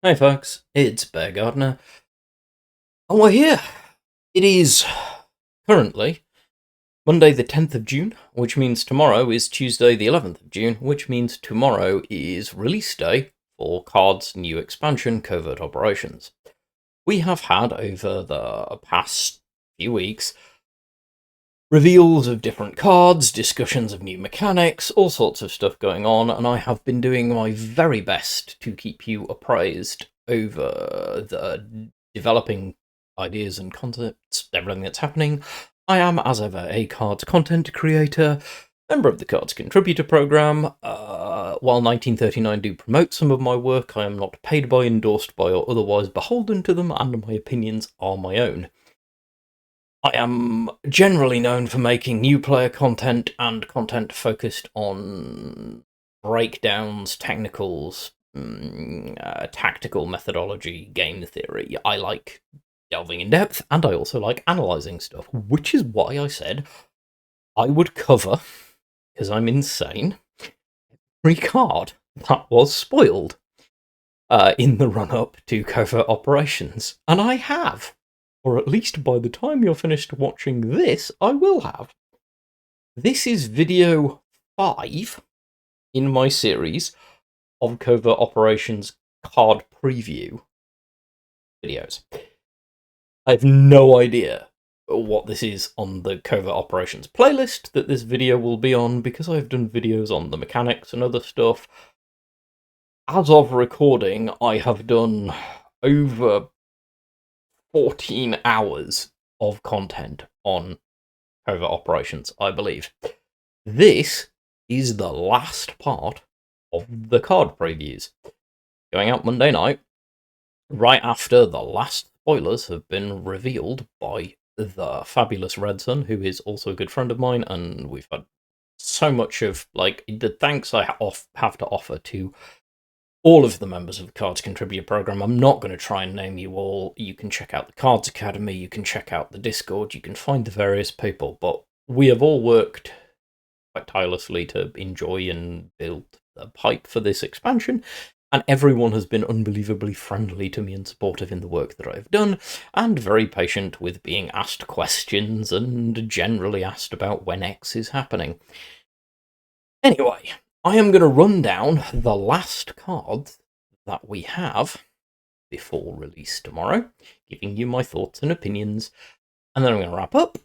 Hey folks, it's Bear Gardener, and we're here. It is currently Monday the 10th of June, which means tomorrow is Tuesday the 11th of June, which means tomorrow is release day for Cards' new expansion, Covert Operations. We have had, over the past few weeks, reveals of different cards, discussions of new mechanics, all sorts of stuff going on, and I have been doing my very best to keep you appraised over the developing ideas and concepts, everything that's happening. I am, as ever, a Cards Content Creator, member of the Cards Contributor Program. While 1939 do promote some of my work, I am not paid by, endorsed by, or otherwise beholden to them, and my opinions are my own. I am generally known for making new player content and content focused on breakdowns, technicals, tactical methodology, game theory. I like delving in depth, and I also like analysing stuff, which is why I said I would cover, because I'm insane, every card that was spoiled in the run-up to Covert Operations, and I have. Or at least by the time you're finished watching this, I will have. This is video 5 in my series of Covert Operations card preview videos. I have no idea what this is on the Covert Operations playlist that this video will be on, because I've done videos on the mechanics and other stuff. As of recording, I have done over 14 hours of content on Covert Operations, I believe. This is the last part of the card previews, going out Monday night, right after the last spoilers have been revealed by the fabulous Red Sun, who is also a good friend of mine, and we've had so much of, the thanks I have to offer to all of the members of the Cards Contributor Program. I'm not going to try and name you all. You can check out the Cards Academy, you can check out the Discord, you can find the various people, but we have all worked quite tirelessly to enjoy and build the hype for this expansion, and everyone has been unbelievably friendly to me and supportive in the work that I've done, and very patient with being asked questions and generally asked about when X is happening. Anyway, I am going to run down the last cards that we have before release tomorrow, giving you my thoughts and opinions, and then I'm going to wrap up,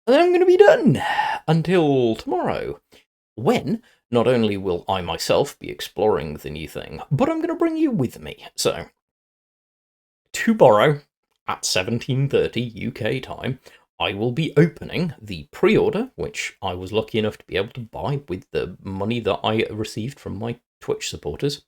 and then I'm going to be done until tomorrow, when not only will I myself be exploring the new thing, but I'm going to bring you with me. So, tomorrow at 17:30 UK time, I will be opening the pre-order, which I was lucky enough to be able to buy with the money that I received from my Twitch supporters,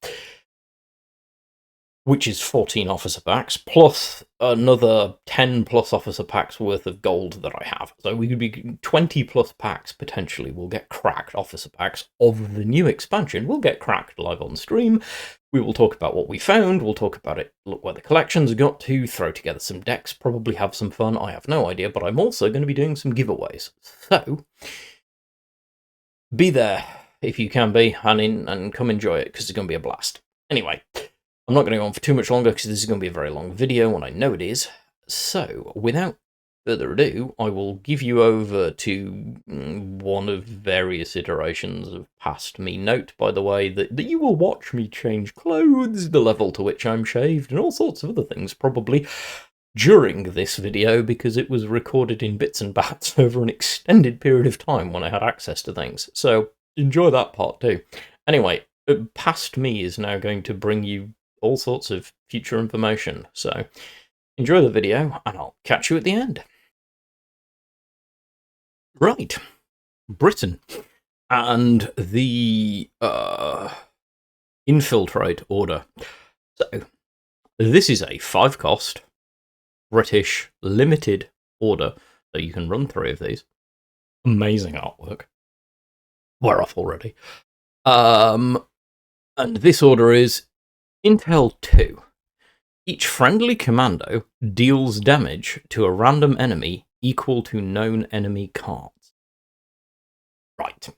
which is 14 officer packs, plus another 10 plus officer packs worth of gold that I have. So we could be 20 plus packs potentially will get cracked, officer packs of the new expansion will get cracked live on stream. We will talk about what we found, we'll talk about it, look where the collections got to, throw together some decks, probably have some fun, I have no idea, but I'm also going to be doing some giveaways. So, be there if you can be, and come enjoy it, because it's going to be a blast. Anyway, I'm not going to go on for too much longer, because this is going to be a very long video, and I know it is. So, without further ado, I will give you over to one of various iterations of past me. Note, by the way, that you will watch me change clothes, the level to which I'm shaved, and all sorts of other things, probably during this video, because it was recorded in bits and bats over an extended period of time when I had access to things. So, enjoy that part too. Anyway, past me is now going to bring you all sorts of future information, so enjoy the video, and I'll catch you at the end. Right, Britain and the Infiltrate order. So, this is a 5-cost British limited order, so you can run 3 of these. Amazing artwork. We're off already. And this order is Intel 2. Each friendly commando deals damage to a random enemy equal to known enemy cards. Right.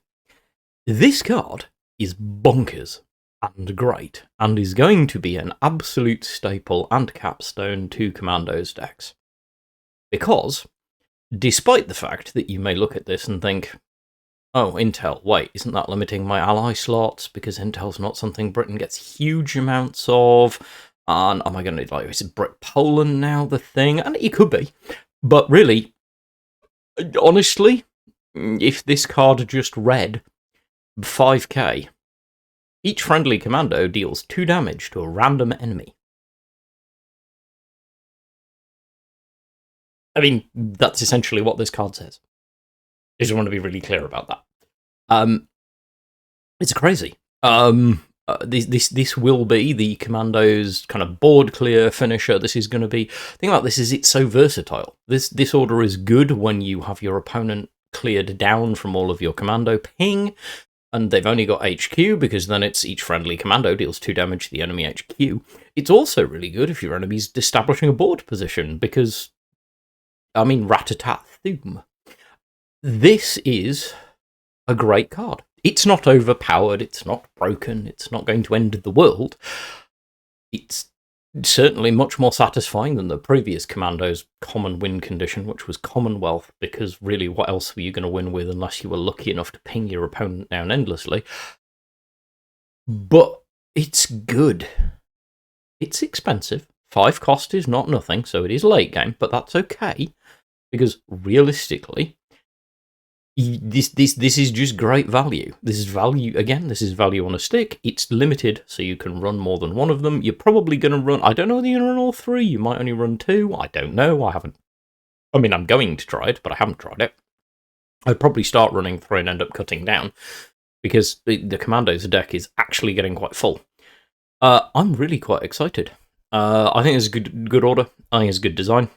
This card is bonkers, and great, and is going to be an absolute staple and capstone to Commandos decks. Because, despite the fact that you may look at this and think, oh, Intel, wait, isn't that limiting my ally slots? Because Intel's not something Britain gets huge amounts of. And am I going to, like, is Brit-Poland now the thing? And it could be. But really, honestly, if this card just read 5k, each friendly commando deals 2 damage to a random enemy. I mean, that's essentially what this card says. I just want to be really clear about that. It's crazy. This will be the Commandos kind of board clear finisher. This is going to be... The thing about this is it's so versatile. This order is good when you have your opponent cleared down from all of your commando ping, and they've only got HQ, because then it's each friendly commando deals 2 damage to the enemy HQ. It's also really good if your enemy's establishing a board position, because, I mean, rat-a-tat-thoom. This is a great card. It's not overpowered, it's not broken, it's not going to end the world. It's certainly much more satisfying than the previous Commando's common win condition, which was Commonwealth, because really what else were you going to win with unless you were lucky enough to ping your opponent down endlessly? But it's good. It's expensive. 5 cost is not nothing, so it is late game, but that's okay, because realistically, this is just great value. This is value, again, this is value on a stick. It's limited, so you can run more than one of them. You're probably going to run, I don't know whether you're going to run all 3, you might only run 2, I don't know, I mean, I'm going to try it, but I haven't tried it. I'd probably start running 3 and end up cutting down, because the Commandos deck is actually getting quite full. I'm really quite excited. I think it's a good order, I think it's a good design.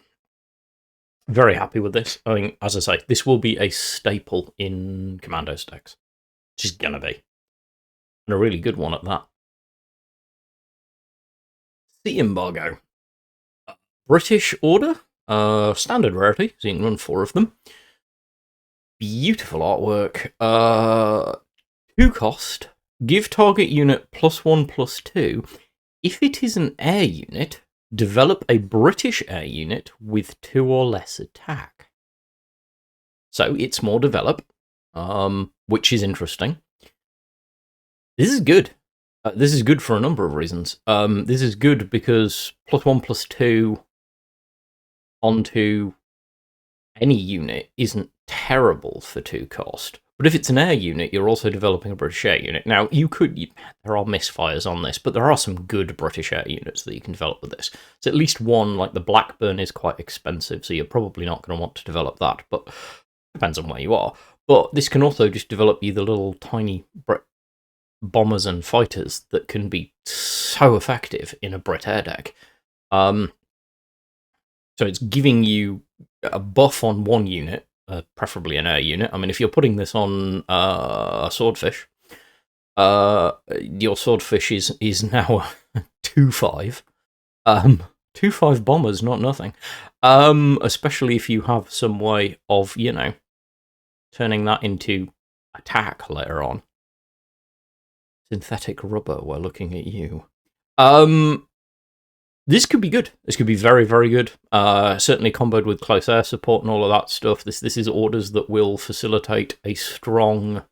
Very happy with this. I mean, as I say, this will be a staple in Commandos decks. It's just gonna be. And a really good one at that. Sea Embargo. British order. Standard rarity, so you can run 4 of them. Beautiful artwork. 2 cost. Give target unit +1/+2. If it is an air unit, develop a British air unit with 2 or less attack. So it's more develop, which is interesting. This is good. This is good for a number of reasons. This is good because +1/+2 onto any unit isn't terrible for 2 cost. But if it's an air unit, you're also developing a British air unit. Now, there are misfires on this, but there are some good British air units that you can develop with this. So at least one, like the Blackburn, is quite expensive, so you're probably not going to want to develop that, but depends on where you are. But this can also just develop you the little tiny bombers and fighters that can be so effective in a Brit air deck. So it's giving you a buff on one unit, preferably an air unit. I mean, if you're putting this on a Swordfish, your Swordfish is now 2/5. 2/5 bombers, not nothing. Especially if you have some way of, turning that into attack later on. Synthetic rubber, we're looking at you. This could be good. This could be very, very good. Certainly comboed with close air support and all of that stuff. This is orders that will facilitate a strong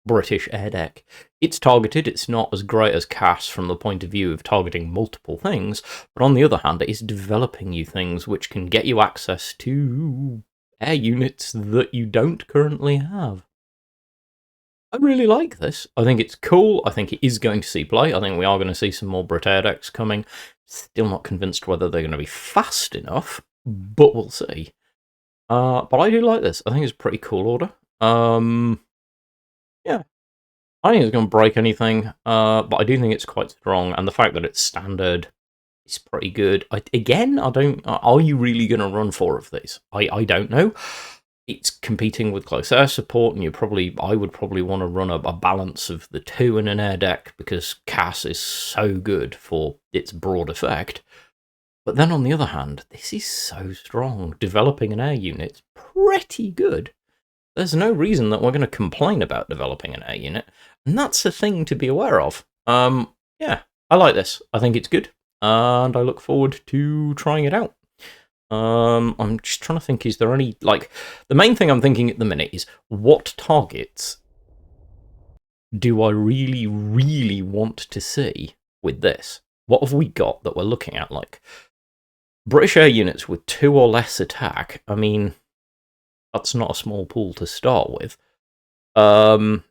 British air deck. It's targeted. It's not as great as CAS from the point of view of targeting multiple things, but on the other hand, it is developing you things which can get you access to air units that you don't currently have. I really like this. I think it's cool. I think it is going to see play. I think we are going to see some more Brit air decks coming. Still not convinced whether they're going to be fast enough, but we'll see. But I do like this. I think it's a pretty cool order. Yeah. I think it's going to break anything, but I do think it's quite strong, and the fact that it's standard is pretty good. Are you really going to run 4 of these? I don't know. It's competing with close air support, and I would probably want to run a balance of the 2 in an air deck, because CAS is so good for its broad effect. But then on the other hand, this is so strong. Developing an air unit's pretty good. There's no reason that we're going to complain about developing an air unit, and that's a thing to be aware of. Yeah, I like this. I think it's good, and I look forward to trying it out. I'm just trying to think, is there any, like, the main thing I'm thinking at the minute is, what targets do I really, really want to see with this? What have we got that we're looking at? Like, British air units with 2 or less attack, I mean, that's not a small pool to start with. We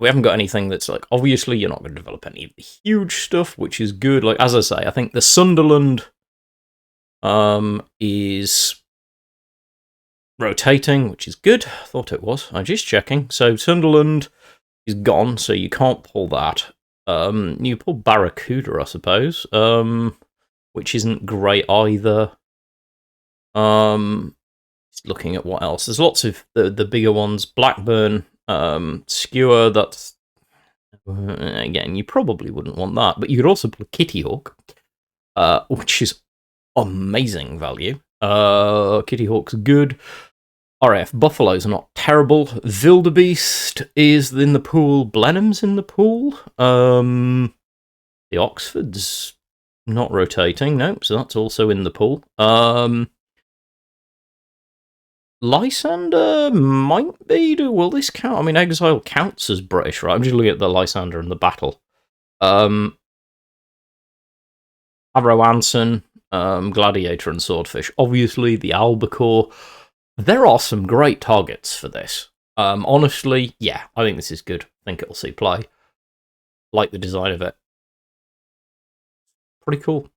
haven't got anything that's like, obviously you're not going to develop any of the huge stuff, which is good. Like, as I say, I think the Sunderland is rotating, which is good. I thought it was. I'm just checking. So Sunderland is gone, so you can't pull that. You pull Barracuda, I suppose, which isn't great either. Just looking at what else. There's lots of the bigger ones. Blackburn, Skewer, that's... again, you probably wouldn't want that, but you could also pull Kitty Hawk, which is amazing value. Kitty Hawk's good. RAF Buffaloes are not terrible. Wildebeest is in the pool. Blenheim's in the pool. The Oxford's not rotating, nope, so that's also in the pool. Lysander might be. Will this count? I mean, Exile counts as British, right? I'm just looking at the Lysander and the battle. Avro Anson, Gladiator and Swordfish. Obviously, the Albacore. There are some great targets for this. Honestly, yeah, I think this is good. I think it'll see play. Like the design of it. Pretty cool.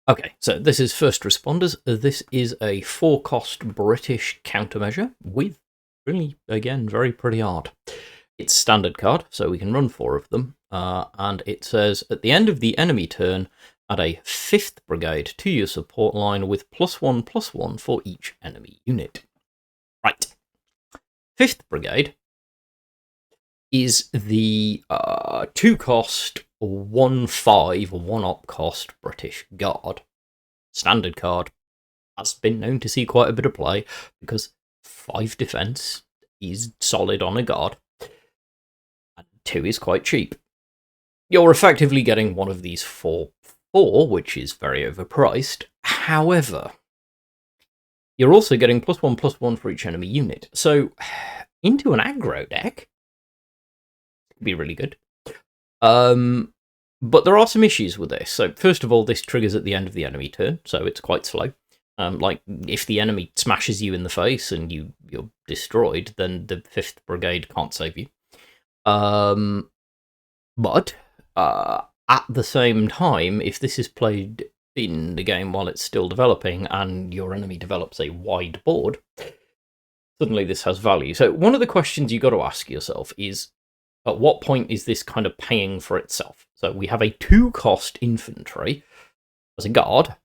Okay, so this is First Responders. This is a 4-cost British countermeasure with, really, again, very pretty art. It's standard card, so we can run 4 of them. And it says, at the end of the enemy turn, add a 5th Brigade to your support line with +1/+1 for each enemy unit. Right. 5th Brigade is the 2-cost, 1/5, 1-op cost British Guard. Standard card has been known to see quite a bit of play because 5 defense is solid on a guard, and 2 is quite cheap. You're effectively getting one of these 4, which is very overpriced. However, you're also getting +1/+1 for each enemy unit. So, into an aggro deck, it could be really good. But there are some issues with this. So, first of all, this triggers at the end of the enemy turn, so it's quite slow. Like, if the enemy smashes you in the face and you're destroyed, then the 5th Brigade can't save you. But at the same time, if this is played in the game while it's still developing and your enemy develops a wide board, suddenly this has value. So one of the questions you've got to ask yourself is, at what point is this kind of paying for itself? So we have a 2-cost infantry as a guard,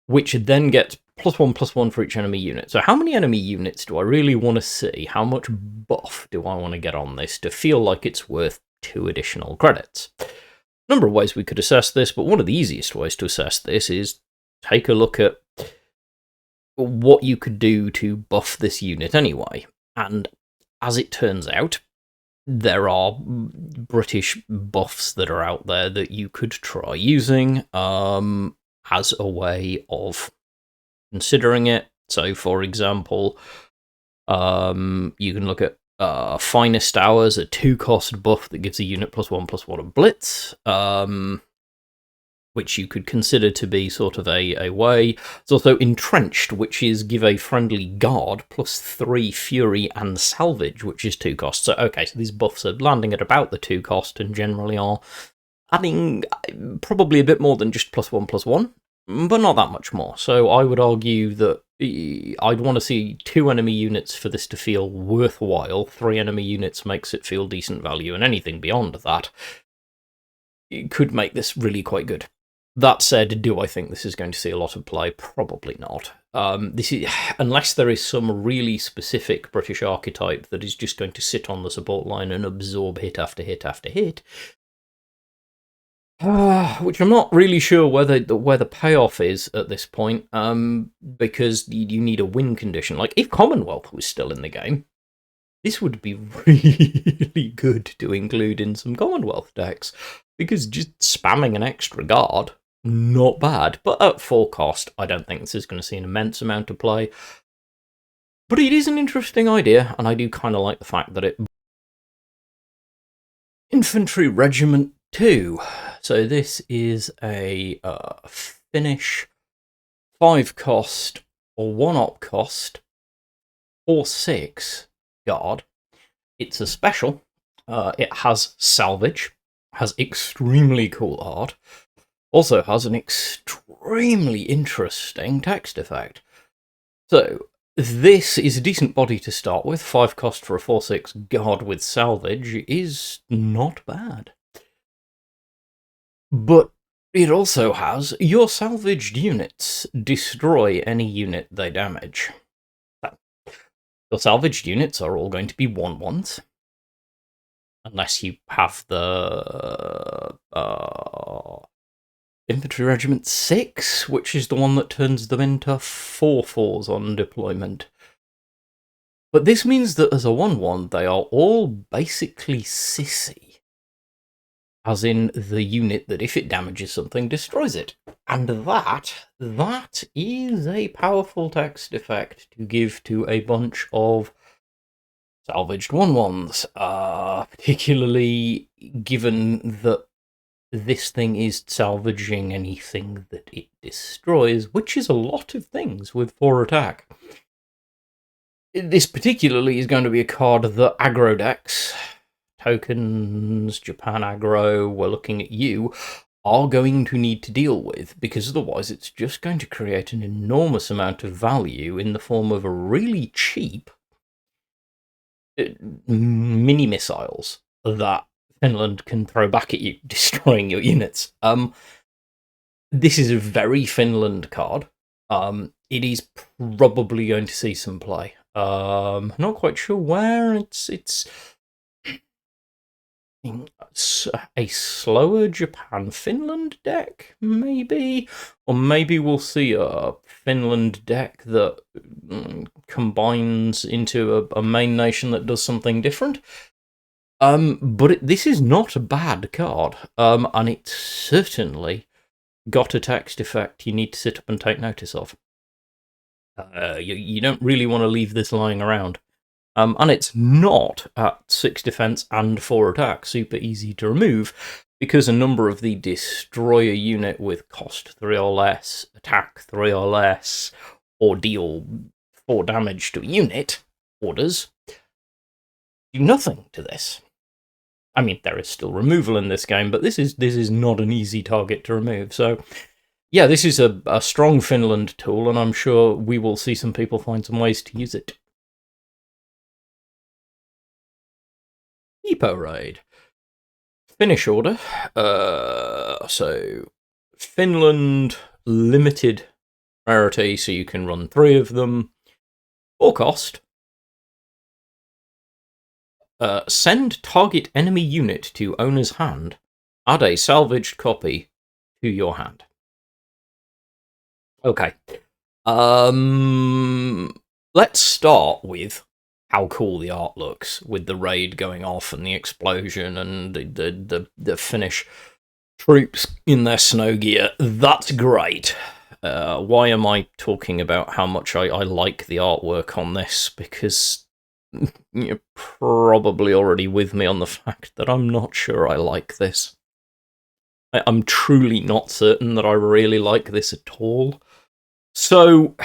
which then gets +1/+1 for each enemy unit. So how many enemy units do I really want to see? How much buff do I want to get on this to feel like it's worth 2 additional credits? A number of ways we could assess this, but one of the easiest ways to assess this is take a look at what you could do to buff this unit anyway. And as it turns out, there are British buffs that are out there that you could try using as a way of considering it. So, for example, you can look at Finest Hours, a 2-cost buff that gives a unit +1/+1 of Blitz, which you could consider to be sort of a way. It's also Entrenched, which is give a friendly guard +3 Fury and Salvage, which is 2 costs. So, okay, so these buffs are landing at about the 2 cost and generally are adding probably a bit more than just +1/+1, but not that much more. So I would argue that I'd want to see 2 enemy units for this to feel worthwhile. 3 enemy units makes it feel decent value, and anything beyond that it could make this really quite good. That said, do I think this is going to see a lot of play? Probably not. This is, unless there is some really specific British archetype that is just going to sit on the support line and absorb hit after hit after hit, which I'm not really sure where the payoff is at this point, because you need a win condition. Like, if Commonwealth was still in the game, this would be really good to include in some Commonwealth decks, because just spamming an extra guard, not bad. But at full cost, I don't think this is going to see an immense amount of play. But it is an interesting idea, and I do kind of like the fact that it... Infantry Regiment 2. So this is a Finnish 5-cost or 1-op cost 4/6 guard. It's a special. It has salvage, has extremely cool art, also has an extremely interesting text effect. So this is a decent body to start with. 5 cost for a 4/6 guard with salvage is not bad. But it also has your salvaged units destroy any unit they damage. So, your salvaged units are all going to be 1/1s. Unless you have the Infantry Regiment 6, which is the one that turns them into 4/4s on deployment. But this means that as a 1/1, they are all basically sissy. As in the unit that if it damages something, destroys it. And that is a powerful text effect to give to a bunch of salvaged 1/1s, particularly given that this thing is salvaging anything that it destroys, which is a lot of things with 4 attack. This particularly is going to be a card that aggro decks, tokens, Japan aggro, we're looking at you, are going to need to deal with, because otherwise it's just going to create an enormous amount of value in the form of a really cheap mini missiles that Finland can throw back at you, destroying your units. This is a very Finland card. It is probably going to see some play. Not quite sure where. It's a slower Japan-Finland deck, maybe? Or maybe we'll see a Finland deck that combines into a main nation that does something different. But this is not a bad card, and it's certainly got a text effect you need to sit up and take notice of. You don't really want to leave this lying around. And it's not at 6 defense and 4 attack, super easy to remove, because a number of the destroyer unit with cost 3 or less, attack 3 or less, or deal 4 damage to a unit orders do nothing to this. I mean, there is still removal in this game, but this is not an easy target to remove. So, yeah, this is a strong Finland tool, and I'm sure we will see some people find some ways to use it. Depot Raid. Finnish order. So, Finland, limited rarity, so you can run 3 of them. 4 cost. Send target enemy unit to owner's hand. Add a salvaged copy to your hand. Okay. Let's start with how cool the art looks, with the raid going off and the explosion and the Finnish troops in their snow gear. That's great. Why am I talking about how much I like the artwork on this? Because you're probably already with me on the fact that I'm not sure I like this. I'm truly not certain that I really like this at all. So,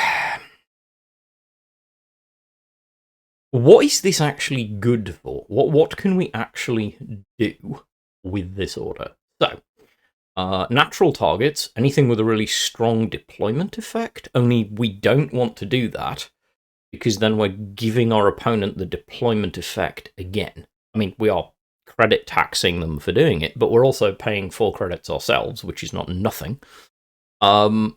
what is this actually good for? What can we actually do with this order? So, natural targets, anything with a really strong deployment effect, only we don't want to do that, because then we're giving our opponent the deployment effect again. I mean, we are credit taxing them for doing it, but we're also paying 4 credits ourselves, which is not nothing. To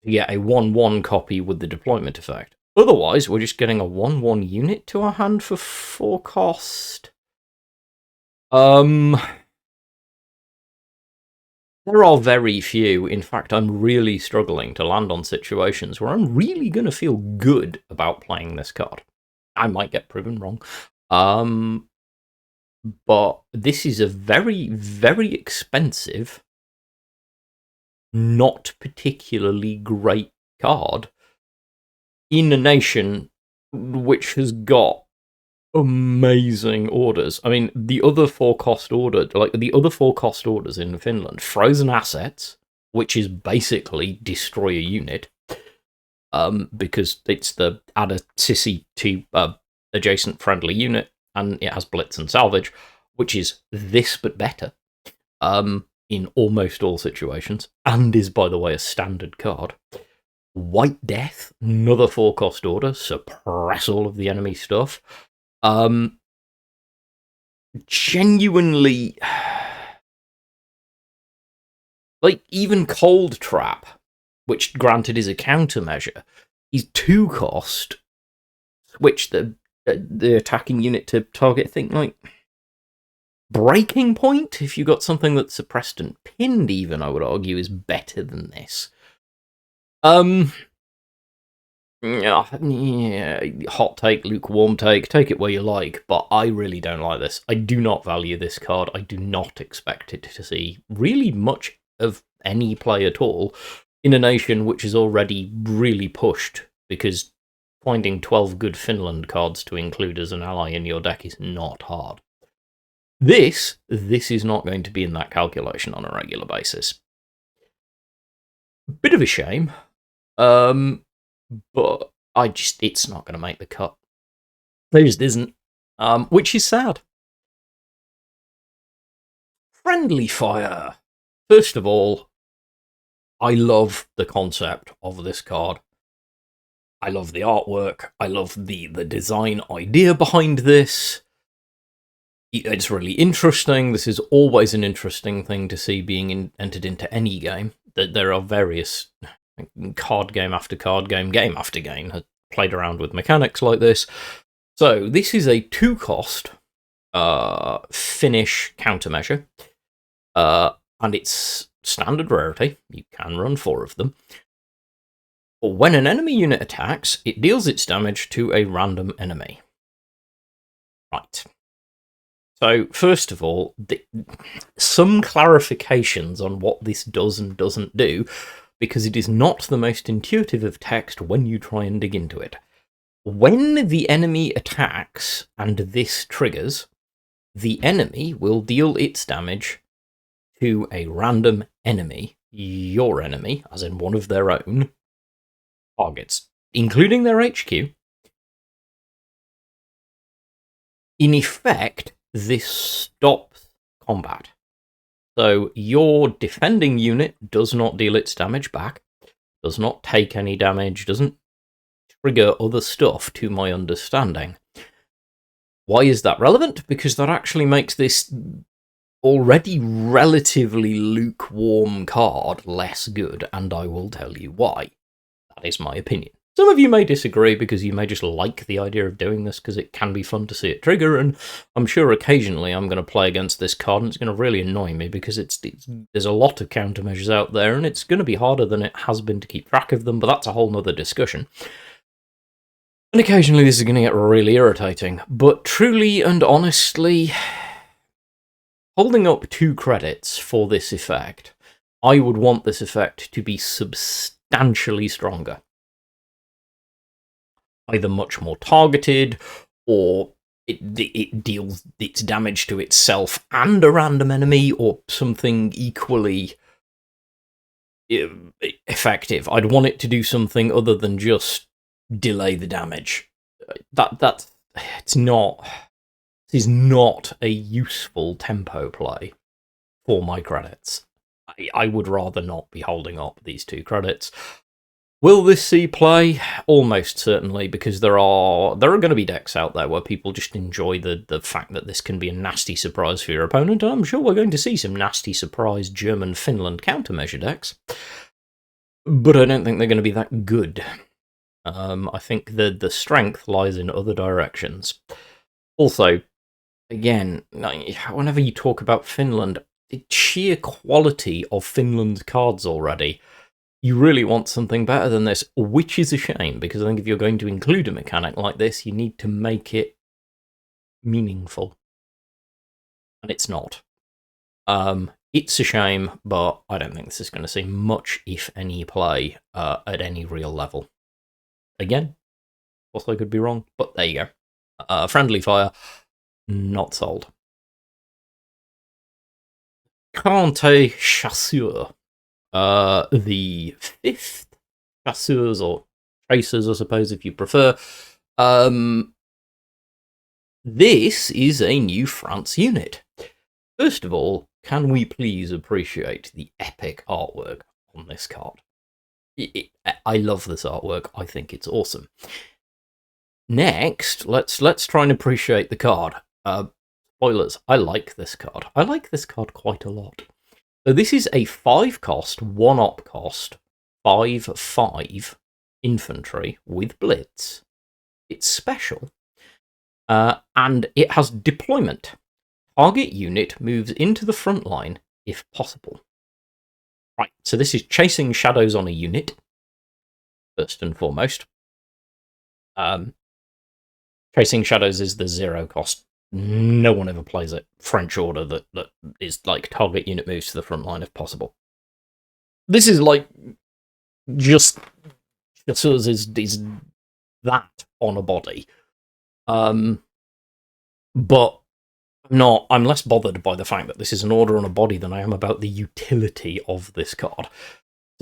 get a 1/1 copy with the deployment effect. Otherwise, we're just getting a 1/1 unit to our hand for 4 cost. There are very few. In fact, I'm really struggling to land on situations where I'm really going to feel good about playing this card. I might get proven wrong. But this is a very, very expensive, not particularly great card in a nation which has got amazing orders. I mean, the other 4-cost order, like the other 4-cost orders in Finland, Frozen Assets, which is basically destroy a unit, because it's the add a sissy to adjacent friendly unit, and it has Blitz and Salvage, which is this but better, in almost all situations, and is, by the way, a standard card. White Death, another 4-cost order, suppress all of the enemy stuff. Genuinely, like, even Cold Trap, which granted is a countermeasure, is 2-cost, switch the attacking unit to target, I think, like, Breaking Point, if you got something that's suppressed and pinned, even, I would argue, is better than this. Yeah, hot take, lukewarm take it where you like, but I really don't like this. I do not value this card. I do not expect it to see really much of any play at all in a nation which is already really pushed, because finding 12 good Finland cards to include as an ally in your deck is not hard. This is not going to be in that calculation on a regular basis. Bit of a shame. But it's not going to make the cut. There just isn't, which is sad. Friendly Fire. First of all, I love the concept of this card. I love the artwork. I love the design idea behind this. It's really interesting. This is always an interesting thing to see being entered into any game. There are various card game after card game, game after game, has played around with mechanics like this. So this is a 2-cost Finnish countermeasure, and it's standard rarity. You can run 4 of them. But when an enemy unit attacks, it deals its damage to a random enemy. Right. So, first of all, some clarifications on what this does and doesn't do, because it is not the most intuitive of text when you try and dig into it. When the enemy attacks and this triggers, the enemy will deal its damage to a random enemy, your enemy, as in one of their own targets, including their HQ. In effect, this stops combat. So your defending unit does not deal its damage back, does not take any damage, doesn't trigger other stuff, to my understanding. Why is that relevant? Because that actually makes this already relatively lukewarm card less good, and I will tell you why. That is my opinion. Some of you may disagree because you may just like the idea of doing this because it can be fun to see it trigger, and I'm sure occasionally I'm going to play against this card and it's going to really annoy me because there's a lot of countermeasures out there and it's going to be harder than it has been to keep track of them, but that's a whole nother discussion. And occasionally this is going to get really irritating, but truly and honestly, holding up 2 credits for this effect, I would want this effect to be substantially stronger. Either much more targeted, or it deals its damage to itself and a random enemy, or something equally effective. I'd want it to do something other than just delay the damage. This is not a useful tempo play for my credits. I would rather not be holding up these 2 credits. Will this see play? Almost certainly, because there are going to be decks out there where people just enjoy the fact that this can be a nasty surprise for your opponent. I'm sure we're going to see some nasty surprise German-Finland countermeasure decks, but I don't think they're going to be that good. I think the strength lies in other directions. Also, again, whenever you talk about Finland, the sheer quality of Finland's cards already, you really want something better than this, which is a shame, because I think if you're going to include a mechanic like this, you need to make it meaningful. And it's not. It's a shame, but I don't think this is going to see much, if any, play at any real level. Again, also I could be wrong, but there you go. Friendly fire, not sold. Quinte Chasseurs. The 5th Chasseurs, or Chasers, I suppose, if you prefer. This is a new France unit. First of all, can we please appreciate the epic artwork on this card? I love this artwork. I think it's awesome. Next, let's try and appreciate the card. Spoilers, I like this card. I like this card quite a lot. So this is a 5-cost, 1-op cost, 5/5 infantry with Blitz. It's special, and it has deployment. Target unit moves into the front line if possible. Right, so this is chasing shadows on a unit, first and foremost. Chasing shadows is the 0-cost. No one ever plays it. French order that is like target unit moves to the front line if possible. This is like just Chasseurs is that on a body. But I'm less bothered by the fact that this is an order on a body than I am about the utility of this card.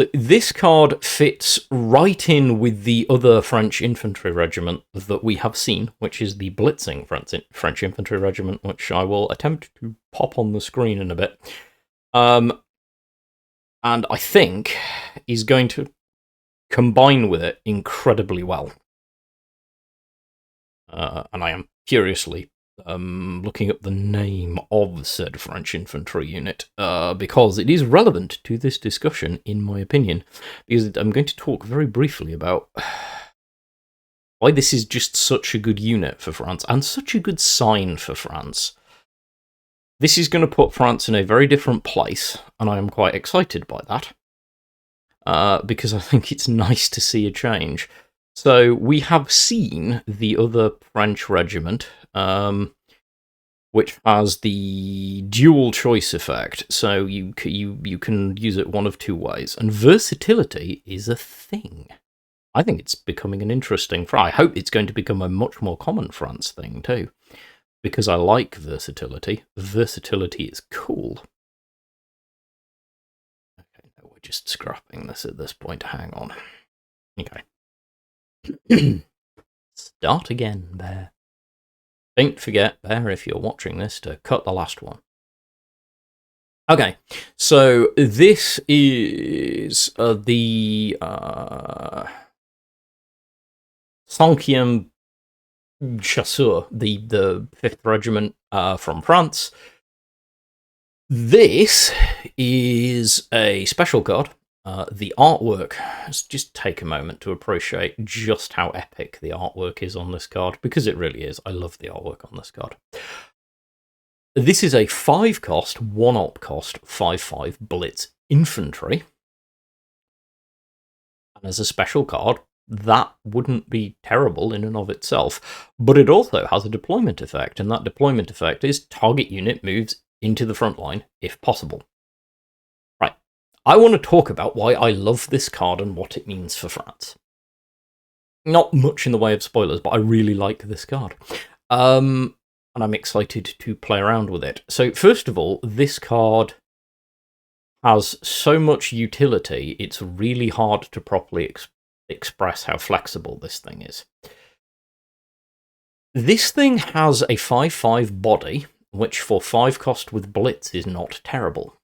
So this card fits right in with the other French infantry regiment that we have seen, which is the Blitzing French infantry regiment, which I will attempt to pop on the screen in a bit. And I think is going to combine with it incredibly well. And I am curiously looking up the name of said French infantry unit, because it is relevant to this discussion, in my opinion, because I'm going to talk very briefly about why this is just such a good unit for France, and such a good sign for France. This is going to put France in a very different place, and I am quite excited by that, because I think it's nice to see a change. So we have seen the other French regiment, which has the dual choice effect, so you can use it one of two ways, and versatility is a thing. I think it's becoming an interesting. I hope it's going to become a much more common France thing too, because I like versatility. Versatility is cool. Okay, no, we're just scrapping this at this point. Hang on. Okay. Start again, Bear. Don't forget, Bear, if you're watching this, to cut the last one. Okay, so this is the 5e Chasseurs, the 5th Regiment from France. This is a special card. The artwork, let's just take a moment to appreciate just how epic the artwork is on this card, because it really is. I love the artwork on this card. This is a 5-cost, 1-op cost, 5/5 Blitz infantry. And as a special card, that wouldn't be terrible in and of itself, but it also has a deployment effect, and that deployment effect is target unit moves into the front line if possible. I want to talk about why I love this card and what it means for France. Not much in the way of spoilers, but I really like this card. And I'm excited to play around with it. So first of all, this card has so much utility, it's really hard to properly express how flexible this thing is. This thing has a 5/5 body, which for 5-cost with Blitz is not terrible.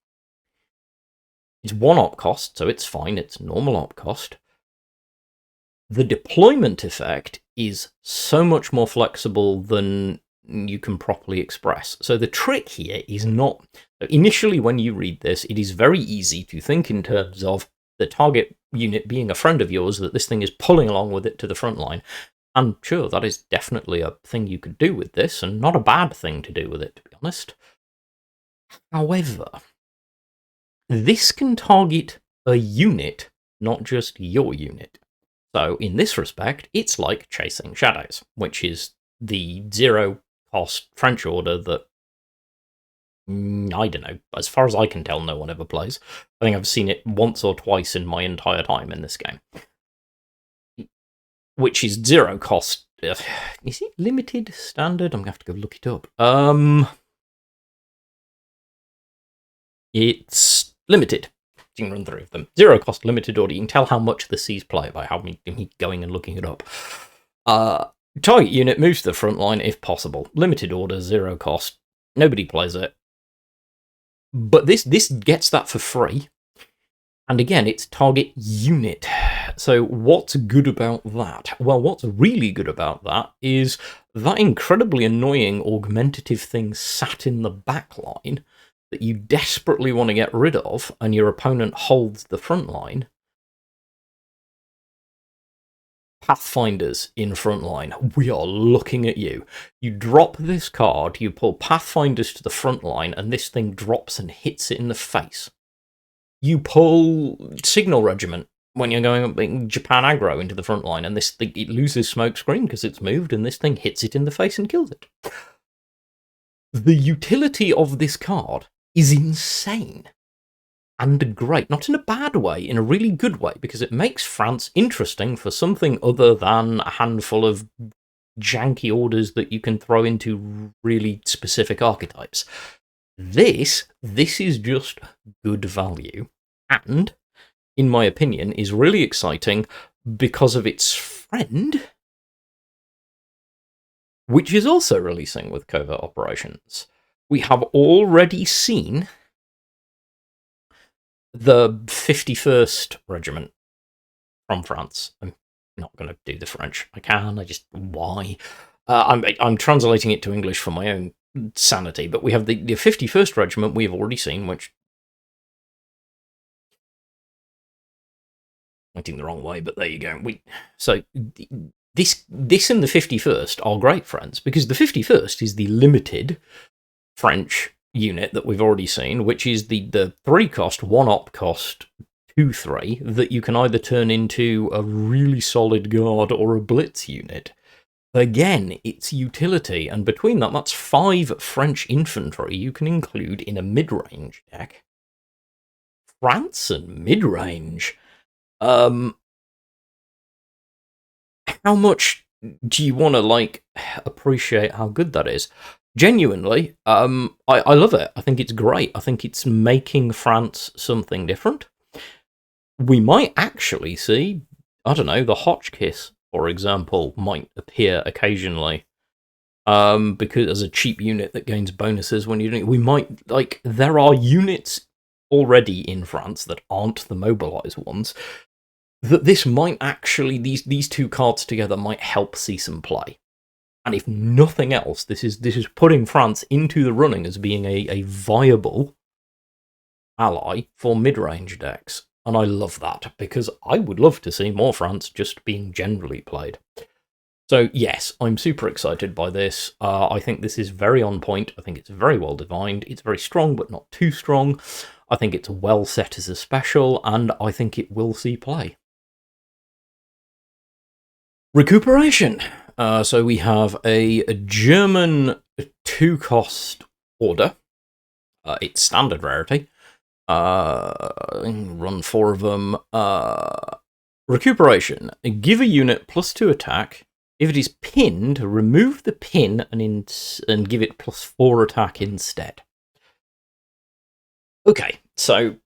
It's 1-op cost, so it's fine, it's normal op cost. The deployment effect is so much more flexible than you can properly express. So the trick here is not... Initially, when you read this, it is very easy to think in terms of the target unit being a friend of yours, that this thing is pulling along with it to the front line. And sure, that is definitely a thing you could do with this, and not a bad thing to do with it, to be honest. However, this can target a unit, not just your unit. So in this respect, it's like chasing shadows, which is the 0 cost French order that, I don't know, as far as I can tell, no one ever plays. I think I've seen it once or twice in my entire time in this game. Which is 0 cost. Is it limited, standard? I'm going to have to go look it up. It's limited. You can run through them. 0 cost, limited order. You can tell how much the Seas play by how me going and looking it up. Target unit moves to the front line if possible. Limited order, 0 cost. Nobody plays it. But this gets that for free. And again, it's target unit. So what's good about that? Well, what's really good about that is that incredibly annoying augmentative thing sat in the back line that you desperately want to get rid of, and your opponent holds the front line. Pathfinders in front line, we are looking at you. You drop this card, you pull Pathfinders to the front line, and this thing drops and hits it in the face. You pull Signal Regiment when you're going up Japan aggro into the front line, and this thing, it loses smoke screen because it's moved, and this thing hits it in the face and kills it. The utility of this card is insane. And great. Not in a bad way, in a really good way, because it makes France interesting for something other than a handful of janky orders that you can throw into really specific archetypes. This is just good value, and, in my opinion, is really exciting because of its friend, which is also releasing with Covert Operations. We have already seen the 51st Regiment from France. I'm not going to do the French. Why? I'm translating it to English for my own sanity, but we have the 51st Regiment we've already seen, which... pointing the wrong way, but there you go. So this and the 51st are great friends, because the 51st is the limited French unit that we've already seen, which is the 3 cost, 1 op cost, 2/3 that you can either turn into a really solid guard or a blitz unit. Again, it's utility, and between that's 5 French infantry you can include in a mid-range deck. France and mid-range. How much do you want to appreciate how good that is? Genuinely, I love it. I think it's great. I think it's making France something different. We might actually see, I don't know, the Hotchkiss, for example, might appear occasionally. Because as a cheap unit that gains bonuses when you're doing it, we might, there are units already in France that aren't the mobilized ones, that this might actually, these 2 cards together might help see some play. And if nothing else, this is putting France into the running as being a viable ally for mid-range decks. And I love that, because I would love to see more France just being generally played. So yes, I'm super excited by this. I think this is very on point. I think it's very well defined. It's very strong, but not too strong. I think it's well set as a special, and I think it will see play. Recuperation. So we have a German 2 cost order. It's standard rarity. Run 4 of them. Recuperation. Give a unit +2 attack. If it is pinned, remove the pin and give it +4 attack instead. Okay, so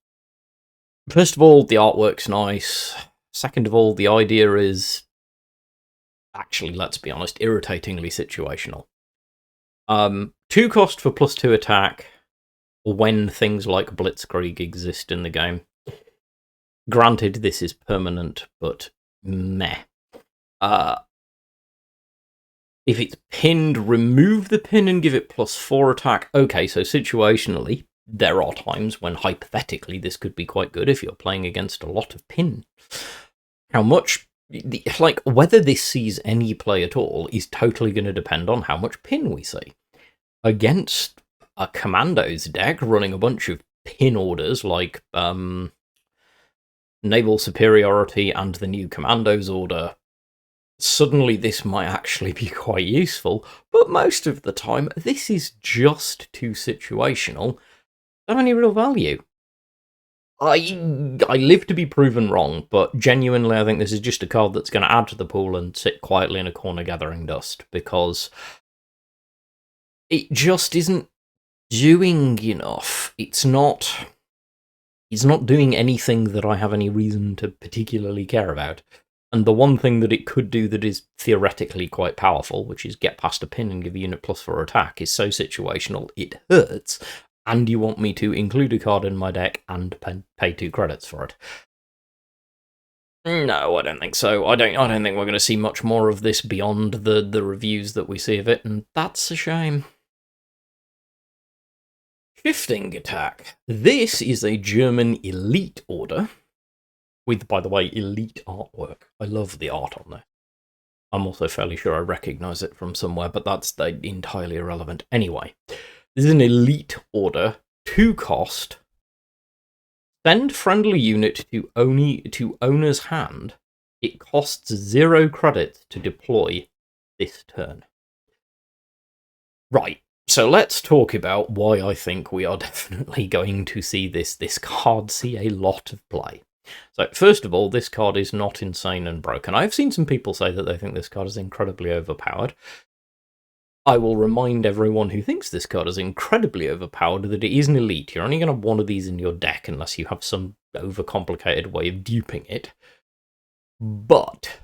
first of all, the artwork's nice. Second of all, the idea is, actually, let's be honest, irritatingly situational. 2 cost for +2 attack when things like Blitzkrieg exist in the game. Granted, this is permanent, but meh. If it's pinned, remove the pin and give it +4 attack. Okay, so situationally, there are times when hypothetically this could be quite good if you're playing against a lot of pin. How much... whether this sees any play at all is totally going to depend on how much pin we see. Against a Commandos deck running a bunch of pin orders like Naval Superiority and the new Commandos order, suddenly this might actually be quite useful, but most of the time, this is just too situational. Don't have any real value. I live to be proven wrong, but genuinely I think this is just a card that's going to add to the pool and sit quietly in a corner gathering dust, because it just isn't doing enough. It's not doing anything that I have any reason to particularly care about. And the one thing that it could do that is theoretically quite powerful, which is get past a pin and give a unit +4 attack, is so situational it hurts, and you want me to include a card in my deck and pay 2 credits for it. No, I don't think so. I don't think we're going to see much more of this beyond the reviews that we see of it, and that's a shame. Shifting Attack. This is a German elite order with, by the way, elite artwork. I love the art on there. I'm also fairly sure I recognise it from somewhere, but that's entirely irrelevant. Anyway, this is an elite order, 2 cost. Send friendly unit to owner's hand. It costs 0 credits to deploy this turn. Right. So let's talk about why I think we are definitely going to see this card see a lot of play. So first of all, this card is not insane and broken. I've seen some people say that they think this card is incredibly overpowered. I will remind everyone who thinks this card is incredibly overpowered that it is an elite. You're only going to have one of these in your deck unless you have some overcomplicated way of duping it. But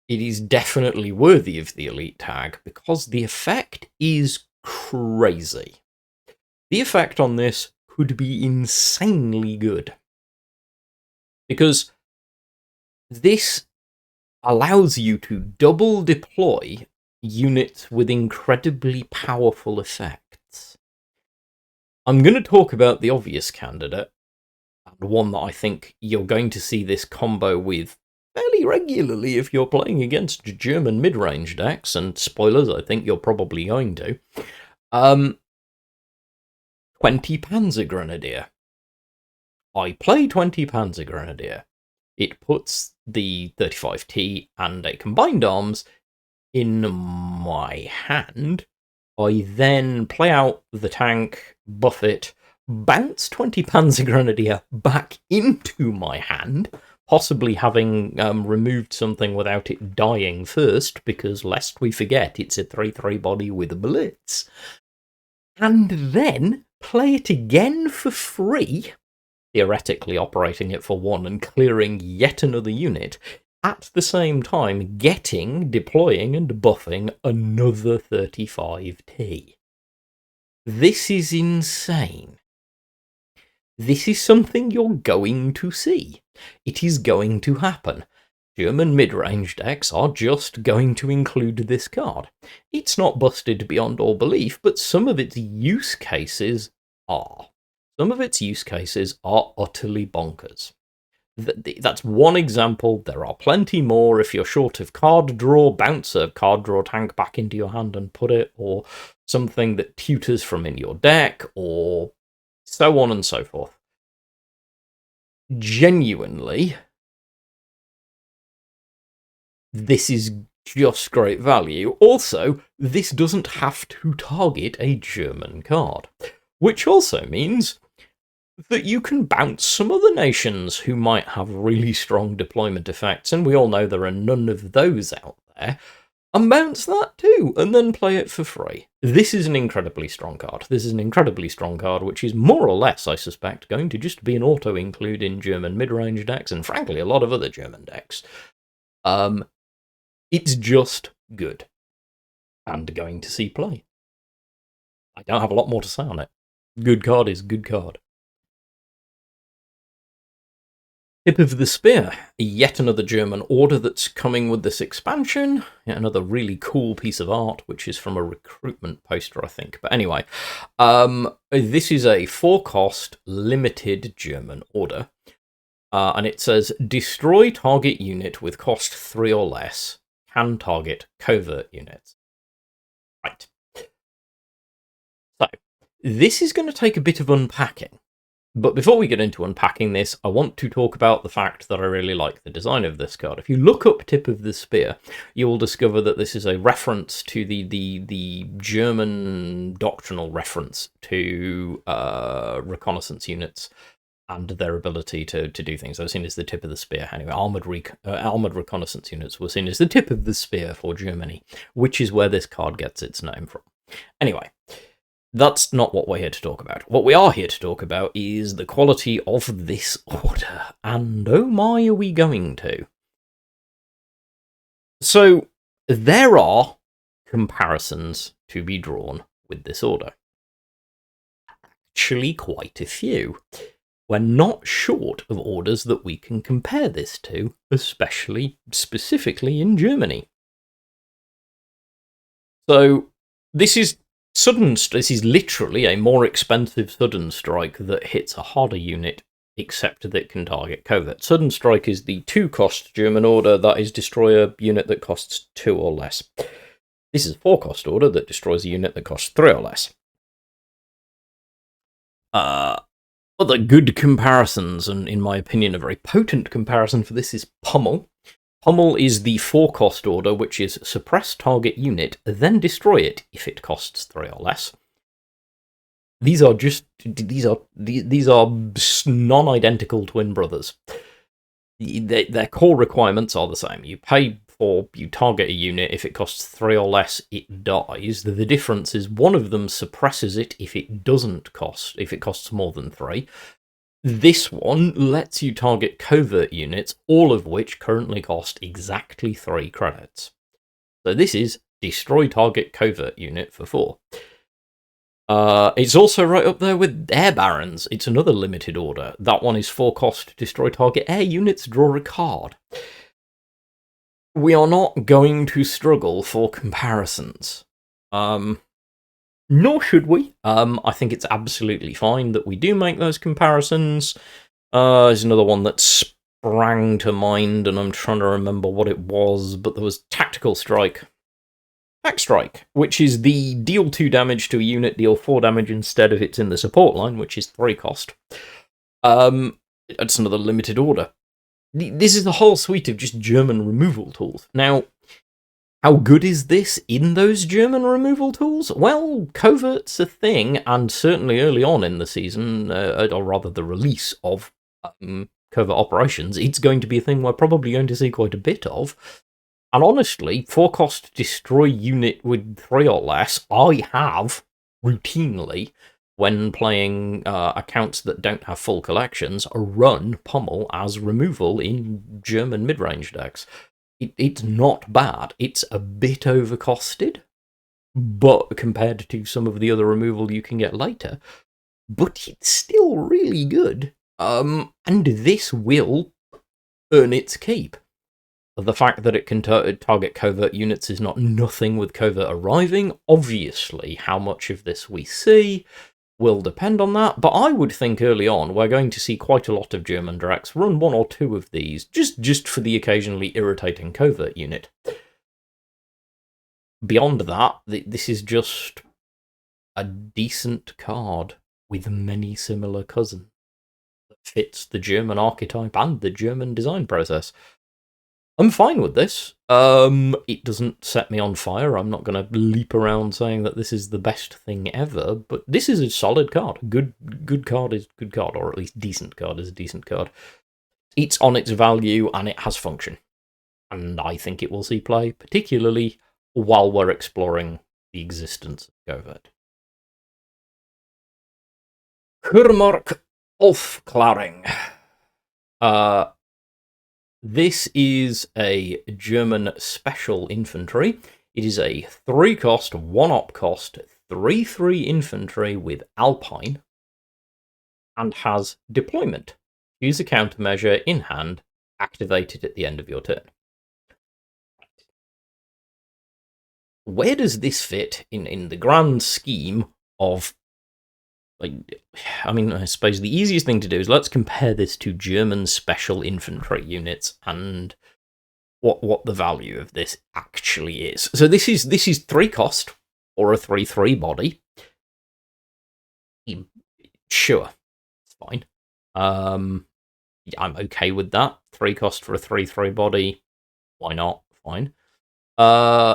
it is definitely worthy of the elite tag because the effect is crazy. The effect on this could be insanely good, because this allows you to double deploy units with incredibly powerful effects. I'm going to talk about the obvious candidate, and one that I think you're going to see this combo with fairly regularly if you're playing against German mid-range decks, and spoilers, I think you're probably going to. 20 Panzer Grenadier. I play 20 Panzer Grenadier. It puts the 35T and a combined arms in my hand. I then play out the tank, buff it, bounce 20 Panzer Grenadier back into my hand, possibly having removed something without it dying first, because lest we forget, it's a 3/3 body with a Blitz. And then play it again for free, theoretically operating it for 1 and clearing yet another unit, at the same time deploying and buffing another 35T. This is insane. This is something you're going to see. It is going to happen. German mid-range decks are just going to include this card. It's not busted beyond all belief, but some of its use cases are. Some of its use cases are utterly bonkers. That's one example. There are plenty more. If you're short of card draw, bounce a card draw tank back into your hand and put it, or something that tutors from in your deck, or so on and so forth. Genuinely, this is just great value. Also, this doesn't have to target a German card, which also means that you can bounce some other nations who might have really strong deployment effects, and we all know there are none of those out there, and bounce that too, and then play it for free. This is an incredibly strong card. This is an incredibly strong card, which is more or less, I suspect, going to just be an auto-include in German mid-range decks, and frankly, a lot of other German decks. It's just good, and going to see play. I don't have a lot more to say on it. Good card is good card. Tip of the Spear, yet another German order that's coming with this expansion. Yet another really cool piece of art, which is from a recruitment poster, I think. But anyway, this is a 4-cost, limited German order. And it says, destroy target unit with cost 3 or less. Can target covert units. Right. So, this is going to take a bit of unpacking. But before we get into unpacking this, I want to talk about the fact that I really like the design of this card. If you look up Tip of the Spear, you will discover that this is a reference to the German doctrinal reference to reconnaissance units and their ability to do things. They were seen as the tip of the spear. Anyway, armoured reconnaissance units were seen as the tip of the spear for Germany, which is where this card gets its name from. Anyway, that's not what we're here to talk about. What we are here to talk about is the quality of this order, and oh my, are we going to. So, there are comparisons to be drawn with this order. Actually, quite a few. We're not short of orders that we can compare this to, specifically in Germany. So, this is literally a more expensive Sudden Strike that hits a harder unit, except that it can target Covert. Sudden Strike is the 2-cost German order that is destroy a unit that costs 2 or less. This is a 4-cost order that destroys a unit that costs 3 or less. Other good comparisons, and in my opinion a very potent comparison for this, is Pummel. Pummel is the 4-cost order, which is suppress target unit, then destroy it if it costs 3 or less. These are non-identical twin brothers. Their core requirements are the same. You target a unit, if it costs 3 or less, it dies. The difference is one of them suppresses it if it costs more than 3. This one lets you target covert units, all of which currently cost exactly 3 credits. So this is destroy target covert unit for 4. It's also right up there with Air Barons. It's another limited order. That one is 4 cost, destroy target air units, draw a card. We are not going to struggle for comparisons. Nor should we. I think it's absolutely fine that we do make those comparisons. There's another one that sprang to mind, and I'm trying to remember what it was, but there was Tactical Strike. Tac Strike, which is the deal 2 damage to a unit, deal 4 damage instead if it's in the support line, which is 3 cost. It's another limited order. This is the whole suite of just German removal tools. Now, how good is this in those German removal tools? Well, Covert's a thing, and certainly early on in the season, or rather the release of Covert Operations, it's going to be a thing we're probably going to see quite a bit of. And honestly, 4-cost destroy unit with 3 or less, I have routinely, when playing accounts that don't have full collections, run Pummel as removal in German mid-range decks. It's not bad. It's a bit overcosted, but compared to some of the other removal you can get later, but it's still really good. And this will earn its keep. The fact that it can target covert units is not nothing with covert arriving. Obviously, how much of this we see will depend on that, but I would think early on we're going to see quite a lot of German Drex run 1 or 2 of these, just for the occasionally irritating covert unit. Beyond that, this is just a decent card with many similar cousins that fits the German archetype and the German design process. I'm fine with this. It doesn't set me on fire. I'm not going to leap around saying that this is the best thing ever, but this is a solid card. Good card is good card, or at least decent card is a decent card. It's on its value, and it has function. And I think it will see play, particularly while we're exploring the existence of Covert. Kurmark Aufklanrung. This is a German special infantry. It is a 3-cost, 1-op cost, 3/3 infantry with Alpine, and has deployment. Use a countermeasure in hand, activate it at the end of your turn. Where does this fit in the grand scheme of... I suppose the easiest thing to do is let's compare this to German special infantry units and what the value of this actually is. So this is 3-cost, or a 3/3 body. Sure, fine. I'm okay with that. 3 cost for a 3/3 body, why not? Fine.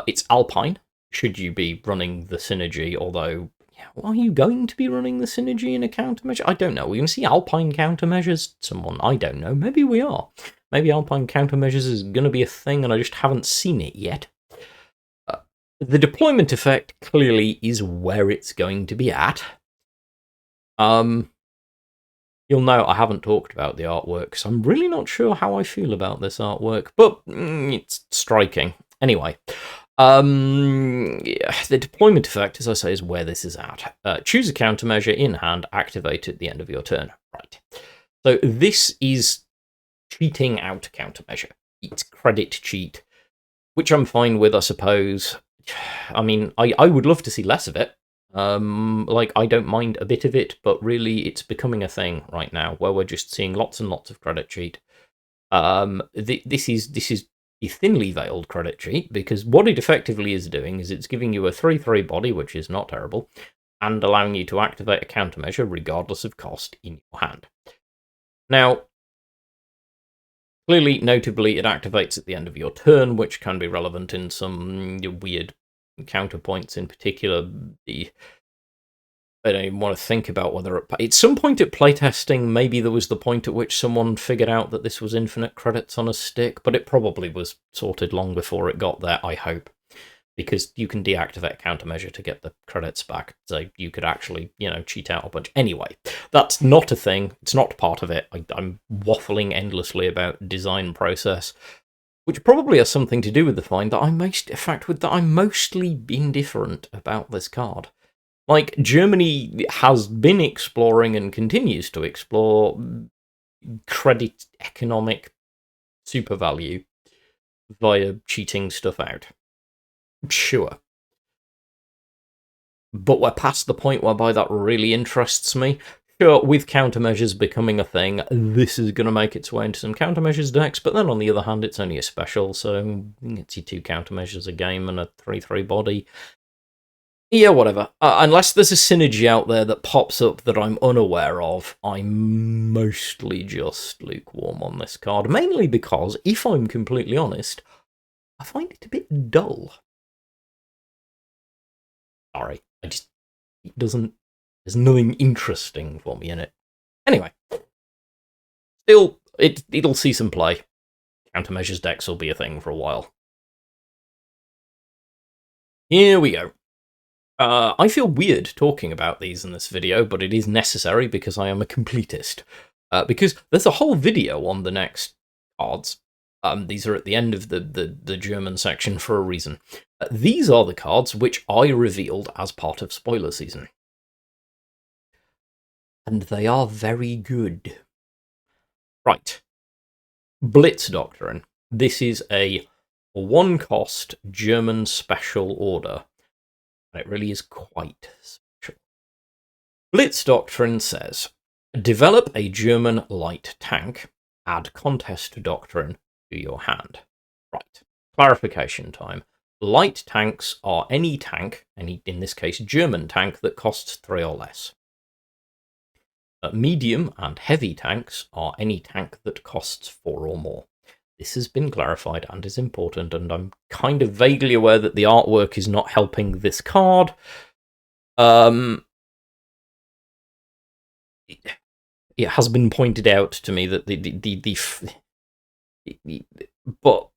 It's Alpine, should you be running the synergy, although, yeah, well, are you going to be running the synergy in a countermeasure? I don't know. We're going to see Alpine countermeasures? Someone, I don't know. Maybe we are. Maybe Alpine countermeasures is going to be a thing and I just haven't seen it yet. The deployment effect clearly is where it's going to be at. You'll note I haven't talked about the artwork, because I'm really not sure how I feel about this artwork, but it's striking. Anyway, the deployment effect, as I say, is where this is at. Choose a countermeasure in hand, activate at the end of your turn. Right. So this is cheating out countermeasure. It's credit cheat, which I'm fine with, I suppose. I mean, I would love to see less of it. Like, I don't mind a bit of it, but really it's becoming a thing right now where we're just seeing lots and lots of credit cheat. This is a thinly veiled credit cheat, because what it effectively is doing is it's giving you a 3/3 body, which is not terrible, and allowing you to activate a countermeasure regardless of cost in your hand. Now, clearly, notably, it activates at the end of your turn, which can be relevant in some weird counterpoints. In particular, I don't even want to think about whether at some point at playtesting, maybe there was the point at which someone figured out that this was infinite credits on a stick, but it probably was sorted long before it got there, I hope. Because you can deactivate countermeasure to get the credits back, so you could actually, cheat out a bunch. Anyway, that's not a thing. It's not part of it. I'm waffling endlessly about design process, which probably has something to do with the fact that I'm mostly indifferent about this card. Like, Germany has been exploring and continues to explore credit economic super value via cheating stuff out. Sure. But we're past the point whereby that really interests me. Sure, with countermeasures becoming a thing, this is going to make its way into some countermeasures decks, but then on the other hand, it's only a special, so it's your 2 countermeasures a game and a 3/3 body. Yeah, whatever. Unless there's a synergy out there that pops up that I'm unaware of, I'm mostly just lukewarm on this card. Mainly because, if I'm completely honest, I find it a bit dull. Sorry, there's nothing interesting for me in it. Anyway, still, it'll see some play. Countermeasures decks will be a thing for a while. Here we go. I feel weird talking about these in this video, but it is necessary because I am a completist. Because there's a whole video on the next cards. These are at the end of the German section for a reason. These are the cards which I revealed as part of spoiler season. And they are very good. Right. Blitz Doctrine. This is a 1-cost German special order. It really is quite special. Blitz Doctrine says, develop a German light tank, add Contest Doctrine to your hand. Right, clarification time. Light tanks are any tank, in this case German tank, that costs 3 or less. Medium and heavy tanks are any tank that costs 4 or more. This has been clarified and is important, and I'm kind of vaguely aware that the artwork is not helping this card. It has been pointed out to me that but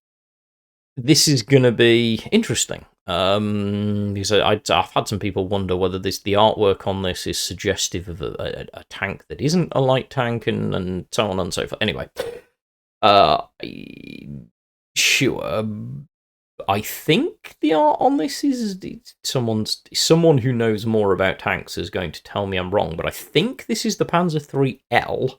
this is going to be interesting. Because I've had some people wonder whether the artwork on this is suggestive of a tank that isn't a light tank, and so on and so forth. Anyway. Sure. I think the art on this is someone who knows more about tanks is going to tell me I'm wrong, but I think this is the Panzer IIIL